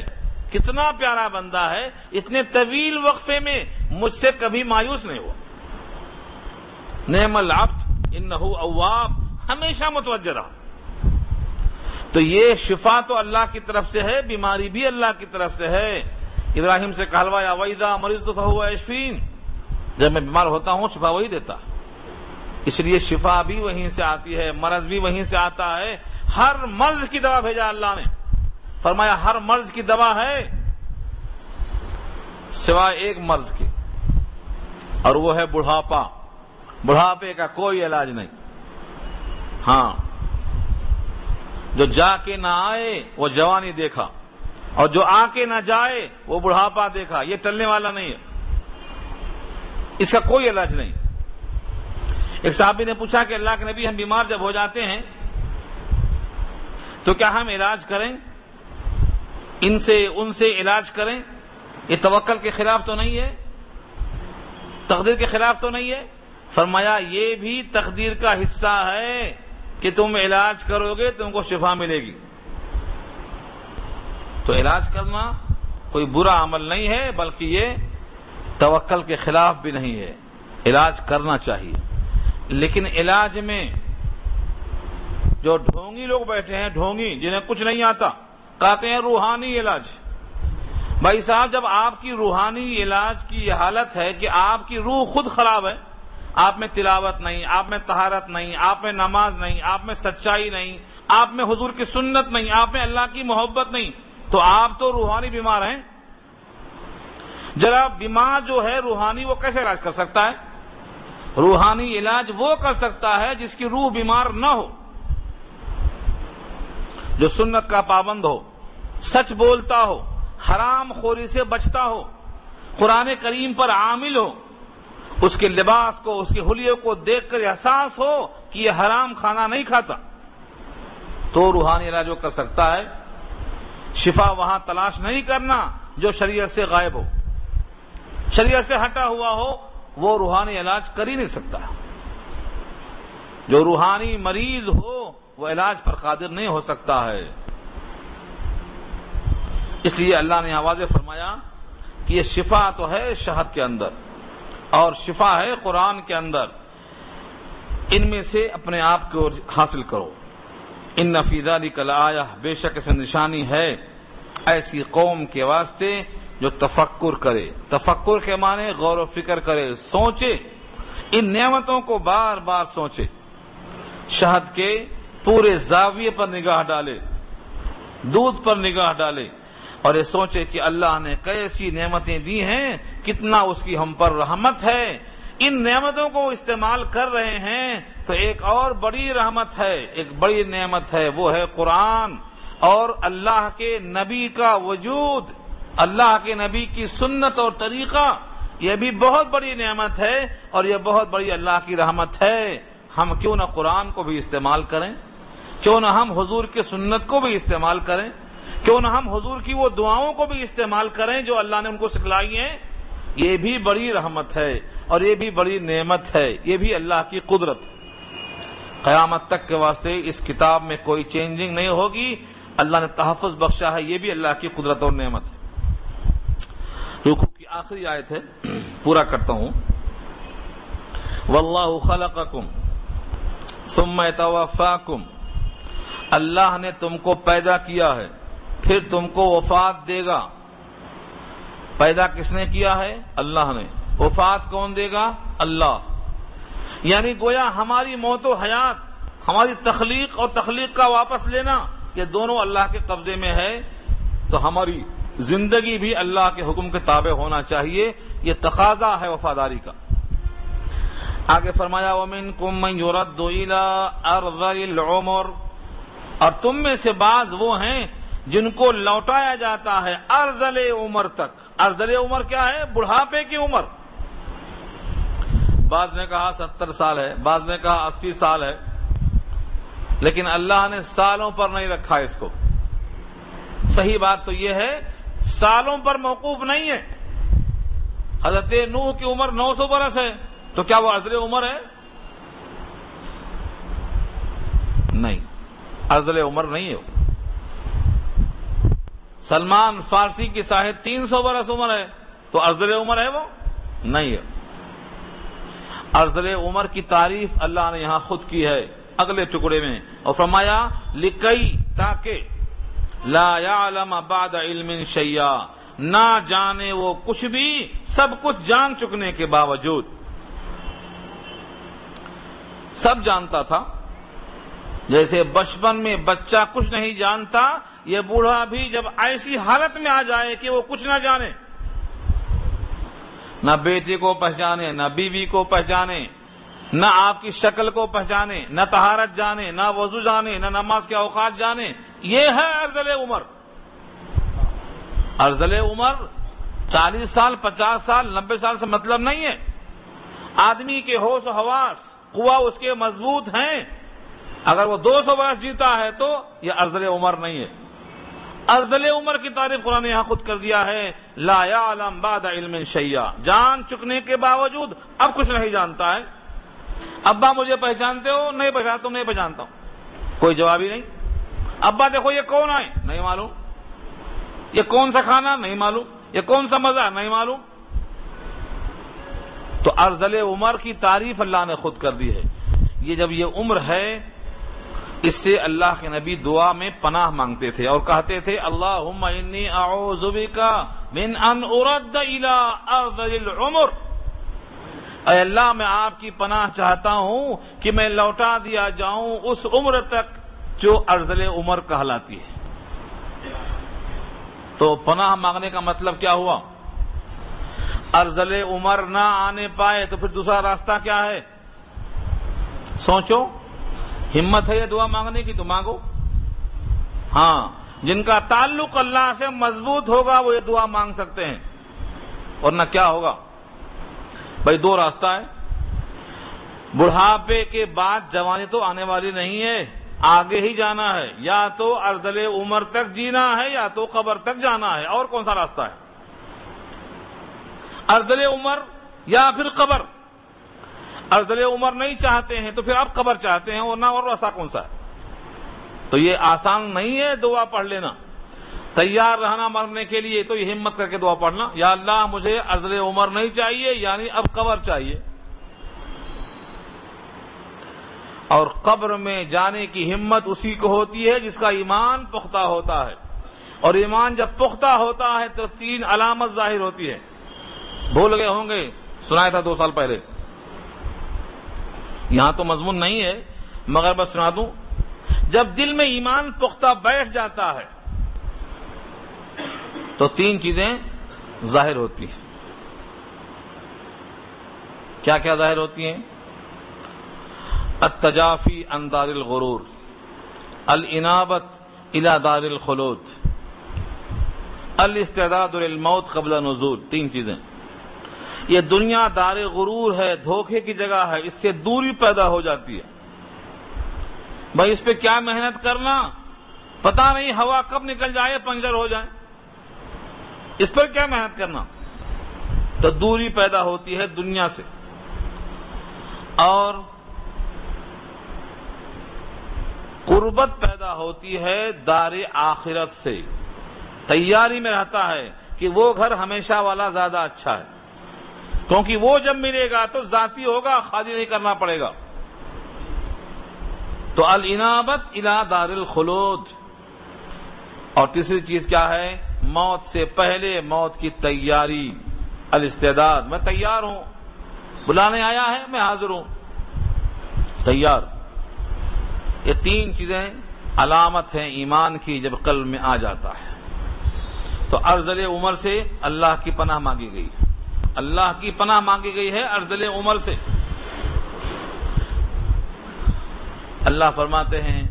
کتنا پیارا بندہ ہے، اتنے طویل وقفے میں مجھ سے کبھی مایوس نہیں ہوا۔ نعم العبد انہ اواب، ہمیشہ متوجہ رہا۔ تو یہ شفا تو اللہ کی طرف سے ہے، بیماری بھی اللہ کی طرف سے ہے۔ ابراہیم سے کہلوایا وَإِذَا مَرِضْتُ فَهُوَ يَشْفِينِ، جب میں بیمار ہوتا ہوں شفا وہی دیتا، اس لیے شفا بھی وہیں سے آتی ہے، مرض بھی وہیں سے آتا ہے۔ ہر مرض کی دوا بھیجا اللہ نے، فرمایا ہر مرض کی دوا ہے سوائے ایک مرض کے، اور وہ ہے بڑھاپا۔ بڑھاپے کا کوئی علاج نہیں، ہاں جو جا کے نہ آئے وہ جوانی دیکھا، اور جو آ کے نہ جائے وہ بڑھاپا دیکھا، یہ ٹلنے والا نہیں ہے، اس کا کوئی علاج نہیں۔ ایک صحابی نے پوچھا کہ اللہ کے نبی ہم بیمار جب ہو جاتے ہیں تو کیا ہم علاج کریں، ان سے علاج کریں؟ یہ توکل کے خلاف تو نہیں ہے، تقدیر کے خلاف تو نہیں ہے؟ فرمایا یہ بھی تقدیر کا حصہ ہے کہ تم علاج کرو گے تم کو شفا ملے گی۔ تو علاج کرنا کوئی برا عمل نہیں ہے، بلکہ یہ توکل کے خلاف بھی نہیں ہے، علاج کرنا چاہیے۔ لیکن علاج میں جو ڈھونگی لوگ بیٹھے ہیں، ڈھونگی جنہیں کچھ نہیں آتا، کہتے ہیں روحانی علاج۔ بھائی صاحب جب آپ کی روحانی علاج کی یہ حالت ہے کہ آپ کی روح خود خراب ہے، آپ میں تلاوت نہیں، آپ میں طہارت نہیں، آپ میں نماز نہیں، آپ میں سچائی نہیں، آپ میں حضور کی سنت نہیں، آپ میں اللہ کی محبت نہیں، تو آپ تو روحانی بیمار ہیں۔ ذرا بیمار جو ہے روحانی وہ کیسے علاج کر سکتا ہے؟ روحانی علاج وہ کر سکتا ہے جس کی روح بیمار نہ ہو، جو سنت کا پابند ہو، سچ بولتا ہو، حرام خوری سے بچتا ہو، قرآن کریم پر عامل ہو، اس کے لباس کو، اس کے حلیے کو دیکھ کر احساس ہو کہ یہ حرام کھانا نہیں کھاتا، تو روحانی علاج وہ کر سکتا ہے۔ شفا وہاں تلاش نہیں کرنا جو شریعت سے غائب ہو، شریعت سے ہٹا ہوا ہو، وہ روحانی علاج کر ہی نہیں سکتا۔ جو روحانی مریض ہو وہ علاج پر قادر نہیں ہو سکتا ہے۔ اس لیے اللہ نے واضح فرمایا کہ یہ شفا تو ہے شہد کے اندر اور شفا ہے قرآن کے اندر، ان میں سے اپنے آپ کو حاصل کرو۔ ان فی ذلک لآیہ، بے شک اس نشانی ہے ایسی قوم کے واسطے جو تفکر کرے۔ تفکر کے معنی غور و فکر کرے، سوچے، ان نعمتوں کو بار بار سوچے، شہد کے پورے زاویے پر نگاہ ڈالے، دودھ پر نگاہ ڈالے، اور یہ سوچے کہ اللہ نے کیسی نعمتیں دی ہیں، کتنا اس کی ہم پر رحمت ہے۔ ان نعمتوں کو استعمال کر رہے ہیں تو ایک اور بڑی رحمت ہے، ایک بڑی نعمت ہے، وہ ہے قرآن۔ اور اللہ کے نبی کا وجود، اللہ کے نبی کی سنت اور طریقہ، یہ بھی بہت بڑی نعمت ہے اور یہ بہت بڑی اللہ کی رحمت ہے۔ ہم کیوں نہ قرآن کو بھی استعمال کریں، کیوں نہ ہم حضور کی سنت کو بھی استعمال کریں، کیوں نہ ہم حضور کی وہ دعاؤں کو بھی استعمال کریں جو اللہ نے ان کو سکھلائی ہیں۔ یہ بھی بڑی رحمت ہے اور یہ بھی بڑی نعمت ہے، یہ بھی اللہ کی قدرت۔ قیامت تک کے واسطے اس کتاب میں کوئی چینجنگ نہیں ہوگی، اللہ نے تحفظ بخشا ہے، یہ بھی اللہ کی قدرت اور نعمت ہے۔ رکوع کی آخری آیت ہے، پورا کرتا ہوں۔ واللہ خلقکم ثم یتوفاکم، اللہ نے تم کو پیدا کیا ہے پھر تم کو وفات دے گا۔ پیدا کس نے کیا ہے؟ اللہ نے۔ وفات کون دے گا؟ اللہ۔ یعنی گویا ہماری موت و حیات، ہماری تخلیق اور تخلیق کا واپس لینا، یہ دونوں اللہ کے قبضے میں ہے، تو ہماری زندگی بھی اللہ کے حکم کے تابع ہونا چاہیے، یہ تقاضا ہے وفاداری کا۔ آگے فرمایا وَمِنْكُمْ مَنْ يُرَدُّ إِلَىٰ أَرْذَلِ الْعُمُرِ، اور تم میں سے بعض وہ ہیں جن کو لوٹایا جاتا ہے ارذل عمر تک۔ ارذل عمر کیا ہے؟ بڑھاپے کی عمر۔ بعض نے کہا 70 سال ہے، بعض نے کہا 80 سال ہے، لیکن اللہ نے سالوں پر نہیں رکھا اس کو۔ صحیح بات تو یہ ہے سالوں پر موقوف نہیں ہے۔ حضرت نوح کی عمر 900 برس ہے، تو کیا وہ ارذل عمر ہے؟ نہیں، ارذل عمر نہیں ہے۔ سلمان فارسی کی 350 برس عمر ہے، تو ارذل عمر ہے وہ؟ نہیں ہے۔ ارذل عمر کی تعریف اللہ نے یہاں خود کی ہے اگلے ٹکڑے میں، اور فرمایا لکئی، تاکہ لا یعلم بعد علم شیئا، نہ جانے وہ کچھ بھی سب کچھ جان چکنے کے باوجود۔ سب جانتا تھا، جیسے بچپن میں بچہ کچھ نہیں جانتا، یہ بوڑھا بھی جب ایسی حالت میں آ جائے کہ وہ کچھ نہ جانے، نہ بیٹے کو پہچانے، نہ بیوی کو پہچانے، نہ آپ کی شکل کو پہچانے، نہ طہارت جانے، نہ وضو جانے، نہ نماز کے اوقات جانے، یہ ہے ارذل عمر۔ ارذل عمر 40 سال، 50 سال، 90 سال سے مطلب نہیں ہے۔ آدمی کے ہوش و حواس، قوا اس کے مضبوط ہیں، اگر وہ 200 برس جیتا ہے تو یہ ارذل عمر نہیں ہے۔ ارذل عمر کی تعریف قرآن نے یہاں خود کر دیا ہے، لا یعلم بعد علم شیئا، جان چکنے کے باوجود اب کچھ نہیں جانتا ہے۔ ابا مجھے پہچانتے ہو؟ نہیں پہچانتا، نہیں پہچانتا ہوں، کوئی جواب ہی نہیں۔ ابا دیکھو یہ کون آئے؟ نہیں معلوم۔ یہ کون سا کھانا؟ نہیں معلوم۔ یہ کون سا مزہ؟ نہیں معلوم۔ تو ارذل عمر کی تعریف اللہ نے خود کر دی ہے۔ یہ جب یہ عمر ہے، اس سے اللہ کے نبی دعا میں پناہ مانگتے تھے اور کہتے تھے اللہم انی اعوذ بک من ان ارد الی ارذل العمر، اے اللہ میں آپ کی پناہ چاہتا ہوں کہ میں لوٹا دیا جاؤں اس عمر تک جو ارذل عمر کہلاتی ہے۔ تو پناہ مانگنے کا مطلب کیا ہوا؟ ارذل عمر نہ آنے پائے تو پھر دوسرا راستہ کیا ہے؟ سوچو، ہمت ہے یہ دعا مانگنے کی تو مانگو۔ ہاں، جن کا تعلق اللہ سے مضبوط ہوگا وہ یہ دعا مانگ سکتے ہیں، ورنہ کیا ہوگا؟ بھائی دو راستہ ہے، بڑھاپے کے بعد جوانی تو آنے والی نہیں ہے، آگے ہی جانا ہے، یا تو ارذل عمر تک جینا ہے یا تو قبر تک جانا ہے، اور کون سا راستہ ہے؟ ارذل عمر یا پھر قبر۔ ارذل عمر نہیں چاہتے ہیں تو پھر اب قبر چاہتے ہیں، ورنہ اور راستہ کون سا ہے؟ تو یہ آسان نہیں ہے دعا پڑھ لینا، تیار رہنا مرنے کے لیے، تو یہ ہمت کر کے دعا پڑھنا، یا اللہ مجھے ارذل عمر نہیں چاہیے، یعنی اب قبر چاہیے۔ اور قبر میں جانے کی ہمت اسی کو ہوتی ہے جس کا ایمان پختہ ہوتا ہے، اور ایمان جب پختہ ہوتا ہے تو 3 علامت ظاہر ہوتی ہے۔ بھول گئے ہوں گے، سنایا تھا 2 سال پہلے، یہاں تو مضمون نہیں ہے مگر بس سنا دوں۔ جب دل میں ایمان پختہ بیٹھ جاتا ہے تو 3 چیزیں ظاہر ہوتی ہیں۔ کیا کیا ظاہر ہوتی ہیں؟ التجافی عن دار الغرور، الانابت الى دار الخلود، الاستعداد للموت قبل نزول، 3 چیزیں۔ یہ دنیا دار غرور ہے، دھوکے کی جگہ ہے، اس سے دوری پیدا ہو جاتی ہے۔ بھائی اس پہ کیا محنت کرنا، پتہ نہیں ہوا کب نکل جائے، پنچر ہو جائے، اس پر کیا محنت کرنا؟ تو دوری پیدا ہوتی ہے دنیا سے، اور قربت پیدا ہوتی ہے دار آخرت سے، تیاری میں رہتا ہے کہ وہ گھر ہمیشہ والا زیادہ اچھا ہے، کیونکہ وہ جب ملے گا تو ذاتی ہوگا، خالی نہیں کرنا پڑے گا۔ تو الانابت الی دار الخلود۔ اور تیسری چیز کیا ہے؟ موت سے پہلے موت کی تیاری، الاستعداد، میں تیار ہوں، بلانے آیا ہے میں حاضر ہوں، تیار۔ یہ 3 چیزیں علامت ہیں ایمان کی جب قلب میں آ جاتا ہے۔ تو ارذل عمر سے اللہ کی پناہ مانگی گئی، اللہ کی پناہ مانگی گئی ہے ارذل عمر سے۔ اللہ فرماتے ہیں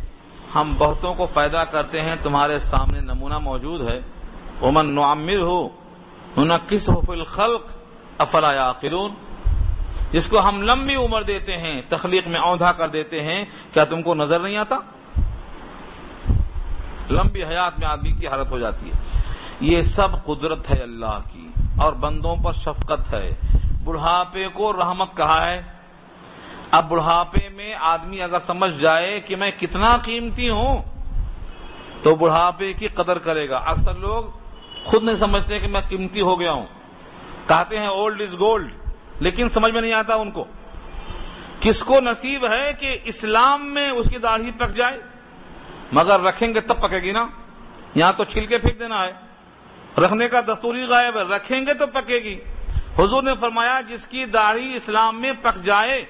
ہم بہتوں کو پیدا کرتے ہیں، تمہارے سامنے نمونہ موجود ہے، ومن نعمرہ ننکسہ فی الخلق افلا یعقلون، جس کو ہم لمبی عمر دیتے ہیں، تخلیق میں اوندھا کر دیتے ہیں، کیا تم کو نظر نہیں آتا؟ لمبی حیات میں آدمی کی حالت ہو جاتی ہے۔ یہ سب قدرت ہے اللہ کی، اور بندوں پر شفقت ہے۔ بڑھاپے کو رحمت کہا ہے۔ اب بڑھاپے میں آدمی اگر سمجھ جائے کہ میں کتنا قیمتی ہوں تو بڑھاپے کی قدر کرے گا۔ اکثر لوگ خود نہیں سمجھتے کہ میں قیمتی ہو گیا ہوں، کہتے ہیں اولڈ از گولڈ، لیکن سمجھ میں نہیں آتا ان کو۔ کس کو نصیب ہے کہ اسلام میں اس کی داڑھی پک جائے؟ مگر رکھیں گے تب پکے گی نا، یہاں تو چھل کے پھینک دینا ہے، رکھنے کا دستوری غائب ہے، رکھیں گے تو پکے گی۔ حضور نے فرمایا جس کی داڑھی اسلام میں پک جائے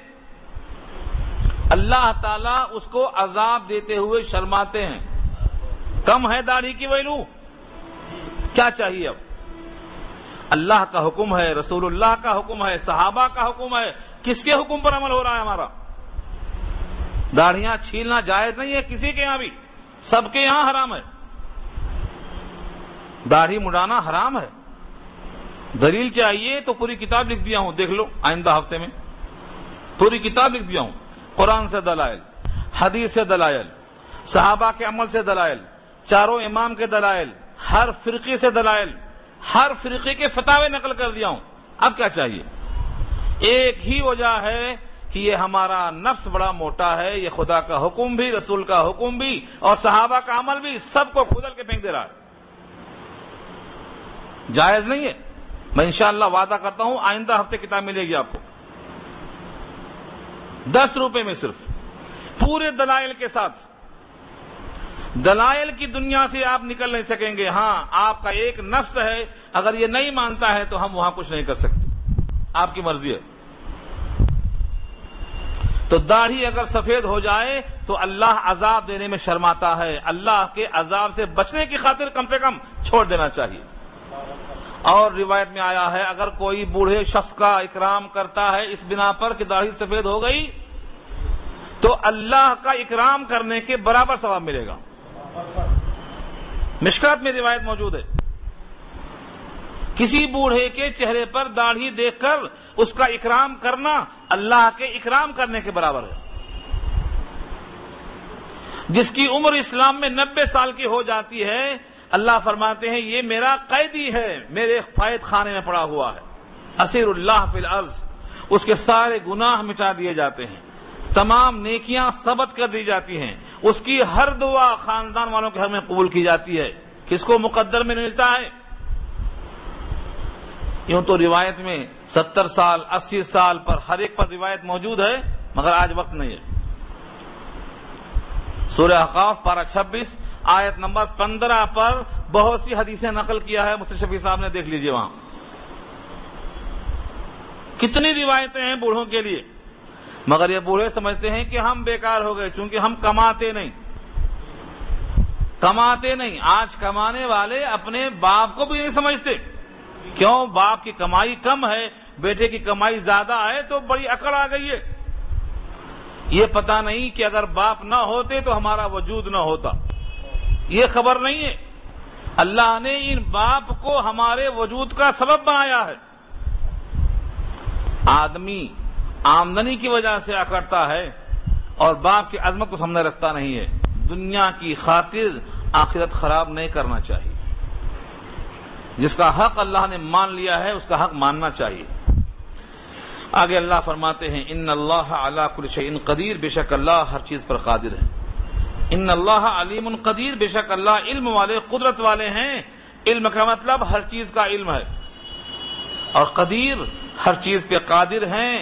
اللہ تعالیٰ اس کو عذاب دیتے ہوئے شرماتے ہیں۔ کم ہے داڑھی کی ویلو، کیا چاہیے اب؟ اللہ کا حکم ہے، رسول اللہ کا حکم ہے، صحابہ کا حکم ہے، کس کے حکم پر عمل ہو رہا ہے ہمارا؟ داڑھیاں چھیلنا جائز نہیں ہے کسی کے یہاں بھی، سب کے یہاں حرام ہے، داڑھی مڈانا حرام ہے۔ دلیل چاہیے تو پوری کتاب لکھ دیا ہوں، دیکھ لو آئندہ ہفتے میں، پوری کتاب لکھ دیا ہوں، قرآن سے دلائل، حدیث سے دلائل، صحابہ کے عمل سے دلائل، چاروں امام کے دلائل، ہر فرقے سے دلائل، ہر فرقے کے فتاوے نقل کر دیا ہوں۔ اب کیا چاہیے؟ ایک ہی وجہ ہے کہ یہ ہمارا نفس بڑا موٹا ہے، یہ خدا کا حکم بھی، رسول کا حکم بھی اور صحابہ کا عمل بھی سب کو کھودل کے پھینک دے رہا ہے، جائز نہیں ہے۔ میں انشاءاللہ وعدہ کرتا ہوں آئندہ ہفتے کتاب ملے گی آپ کو 10 روپے میں، صرف پورے دلائل کے ساتھ۔ دلائل کی دنیا سے آپ نکل نہیں سکیں گے۔ ہاں آپ کا ایک نفس ہے، اگر یہ نہیں مانتا ہے تو ہم وہاں کچھ نہیں کر سکتے، آپ کی مرضی ہے۔ تو داڑھی اگر سفید ہو جائے تو اللہ عذاب دینے میں شرماتا ہے، اللہ کے عذاب سے بچنے کی خاطر کم سے کم چھوڑ دینا چاہیے۔ اور روایت میں آیا ہے اگر کوئی بوڑھے شخص کا اکرام کرتا ہے اس بنا پر کہ داڑھی سفید ہو گئی تو اللہ کا اکرام کرنے کے برابر ثواب ملے گا۔ مشکات میں روایت موجود ہے، کسی بوڑھے کے چہرے پر داڑھی دیکھ کر اس کا اکرام کرنا اللہ کے اکرام کرنے کے برابر ہے۔ جس کی عمر اسلام میں 90 سال کی ہو جاتی ہے اللہ فرماتے ہیں یہ میرا قیدی ہے، میرے قید خانے میں پڑا ہوا ہے، اسیر اللہ فی الارض، اس کے سارے گناہ مٹا دیے جاتے ہیں، تمام نیکیاں ثبت کر دی جاتی ہیں، اس کی ہر دعا خاندان والوں کے گھر میں قبول کی جاتی ہے۔ کس کو مقدر میں ملتا ہے؟ یوں تو روایت میں 70 سال 80 سال پر ہر ایک پر روایت موجود ہے، مگر آج وقت نہیں ہے۔ سورہ احقاف پارہ 26 آیت نمبر 15 پر بہت سی حدیثیں نقل کیا ہے مفتی شفیع صاحب نے، دیکھ لیجئے وہاں کتنی روایتیں ہیں بوڑھوں کے لیے، مگر یہ بوڑھے سمجھتے ہیں کہ ہم بیکار ہو گئے چونکہ ہم کماتے نہیں۔ آج کمانے والے اپنے باپ کو بھی نہیں سمجھتے، کیوں؟ باپ کی کمائی کم ہے، بیٹے کی کمائی زیادہ ہے تو بڑی اکڑ آ گئی ہے۔ یہ پتہ نہیں کہ اگر باپ نہ ہوتے تو ہمارا وجود نہ ہوتا، یہ خبر نہیں ہے۔ اللہ نے ان باپ کو ہمارے وجود کا سبب بنایا ہے۔ آدمی آمدنی کی وجہ سے اکڑتا ہے اور باپ کی عظمت کو سامنے رکھتا نہیں ہے۔ دنیا کی خاطر آخرت خراب نہیں کرنا چاہیے۔ جس کا حق اللہ نے مان لیا ہے اس کا حق ماننا چاہیے۔ آگے اللہ فرماتے ہیں ان اللہ علی کل شیء قدیر، بے شک اللہ ہر چیز پر قادر ہے۔ ان اللہ علیم قدیر، بے شک اللہ علم والے قدرت والے ہیں۔ علم کا مطلب ہر چیز کا علم ہے، اور قدیر ہر چیز پہ قادر ہیں۔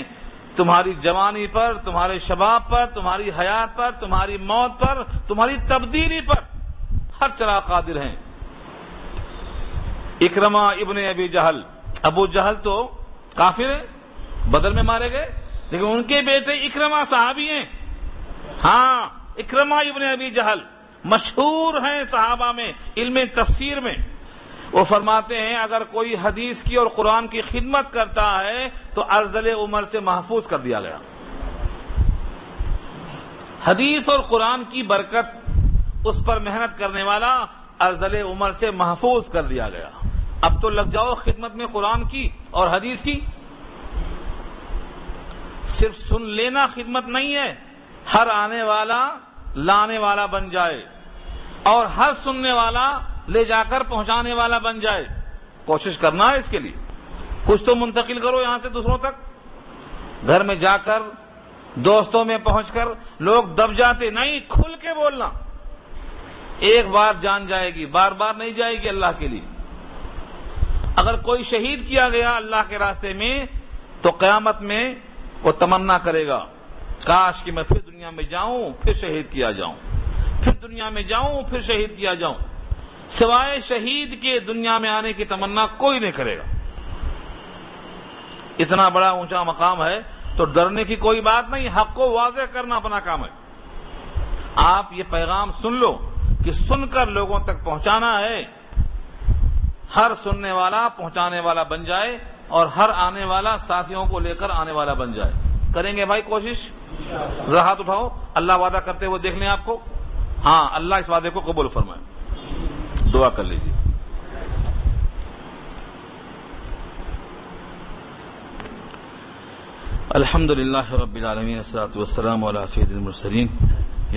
تمہاری جوانی پر، تمہارے شباب پر، تمہاری حیات پر، تمہاری موت پر، تمہاری تبدیلی پر ہر طرح قادر ہیں۔ اکرمہ ابن ابی جہل، ابو جہل تو کافر ہیں، بدر میں مارے گئے، لیکن ان کے بیٹے اکرمہ صحابی ہیں۔ ہاں، اکرمہ ابن ابی جہل مشہور ہیں صحابہ میں، علم تفسیر میں۔ وہ فرماتے ہیں اگر کوئی حدیث کی اور قرآن کی خدمت کرتا ہے تو ارذل عمر سے محفوظ کر دیا گیا۔ حدیث اور قرآن کی برکت، اس پر محنت کرنے والا ارذل عمر سے محفوظ کر دیا گیا۔ اب تو لگ جاؤ خدمت میں قرآن کی اور حدیث کی۔ صرف سن لینا خدمت نہیں ہے، ہر آنے والا لانے والا بن جائے، اور ہر سننے والا لے جا کر پہنچانے والا بن جائے۔ کوشش کرنا ہے اس کے لیے، کچھ تو منتقل کرو یہاں سے دوسروں تک۔ گھر میں جا کر، دوستوں میں پہنچ کر لوگ دب جاتے، نہیں، کھل کے بولنا۔ ایک بار جان جائے گی، بار بار نہیں جائے گی اللہ کے لیے۔ اگر کوئی شہید کیا گیا اللہ کے راستے میں تو قیامت میں وہ تمنا کرے گا کاش کہ میں پھر دنیا میں جاؤں، پھر شہید کیا جاؤں، پھر دنیا میں جاؤں، پھر شہید کیا جاؤں۔ سوائے شہید کے دنیا میں آنے کی تمنا کوئی نہیں کرے گا۔ اتنا بڑا اونچا مقام ہے تو ڈرنے کی کوئی بات نہیں، حق کو واضح کرنا اپنا کام ہے۔ آپ یہ پیغام سن لو کہ سن کر لوگوں تک پہنچانا ہے۔ ہر سننے والا پہنچانے والا بن جائے، اور ہر آنے والا ساتھیوں کو لے کر آنے والا بن جائے۔ کریں گے بھائی کوشش؟ ہاتھ اٹھاؤ، اللہ وعدہ کرتے ہوئے دیکھ لیں آپ کو۔ ہاں، اللہ اس وعدے کو قبول فرمائے۔ دعا کر لیجیے۔ الحمد للہ رب العالمین، والصلاة والسلام علی سید المرسلین،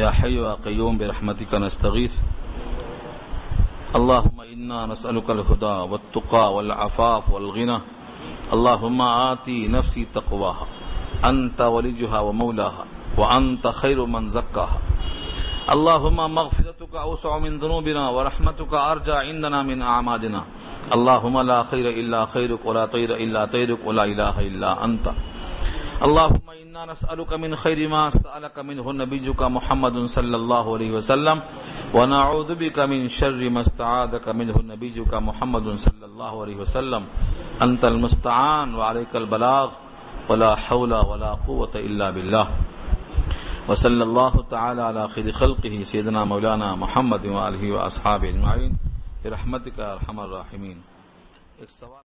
یا حی یا قیوم برحمتک نستغیث، اللہم انا نسألک الہدی والتقی والعفاف والغنی، اللہم آتی نفسی تقواها انت ولیجها ومولاها وانت خیر من زکاها، اللہم مغفرتک اوسع من ذنوبنا ورحمتک ارجع عندنا من اعمالنا، اللہم لا خیر الا خیرک ولا طیر الا طیرک ولا الہ الا انت، اللہم انا نسألک من خیر ما سألک منہ نبیک محمد صلی اللہ علیہ وسلم، ونعوذ بک من شر ما استعاذک منہ نبیک محمد صلی اللہ علیہ وسلم، انت المستعان وعلیک البلاغ ولا حول ولا قوة الا باللہ، وصلی اللہ تعالی علی خیر خلقہ سیدنا مولانا محمد وآلہ واصحابہ اجمعین برحمتک یا ارحم الراحمین۔ ایک سوال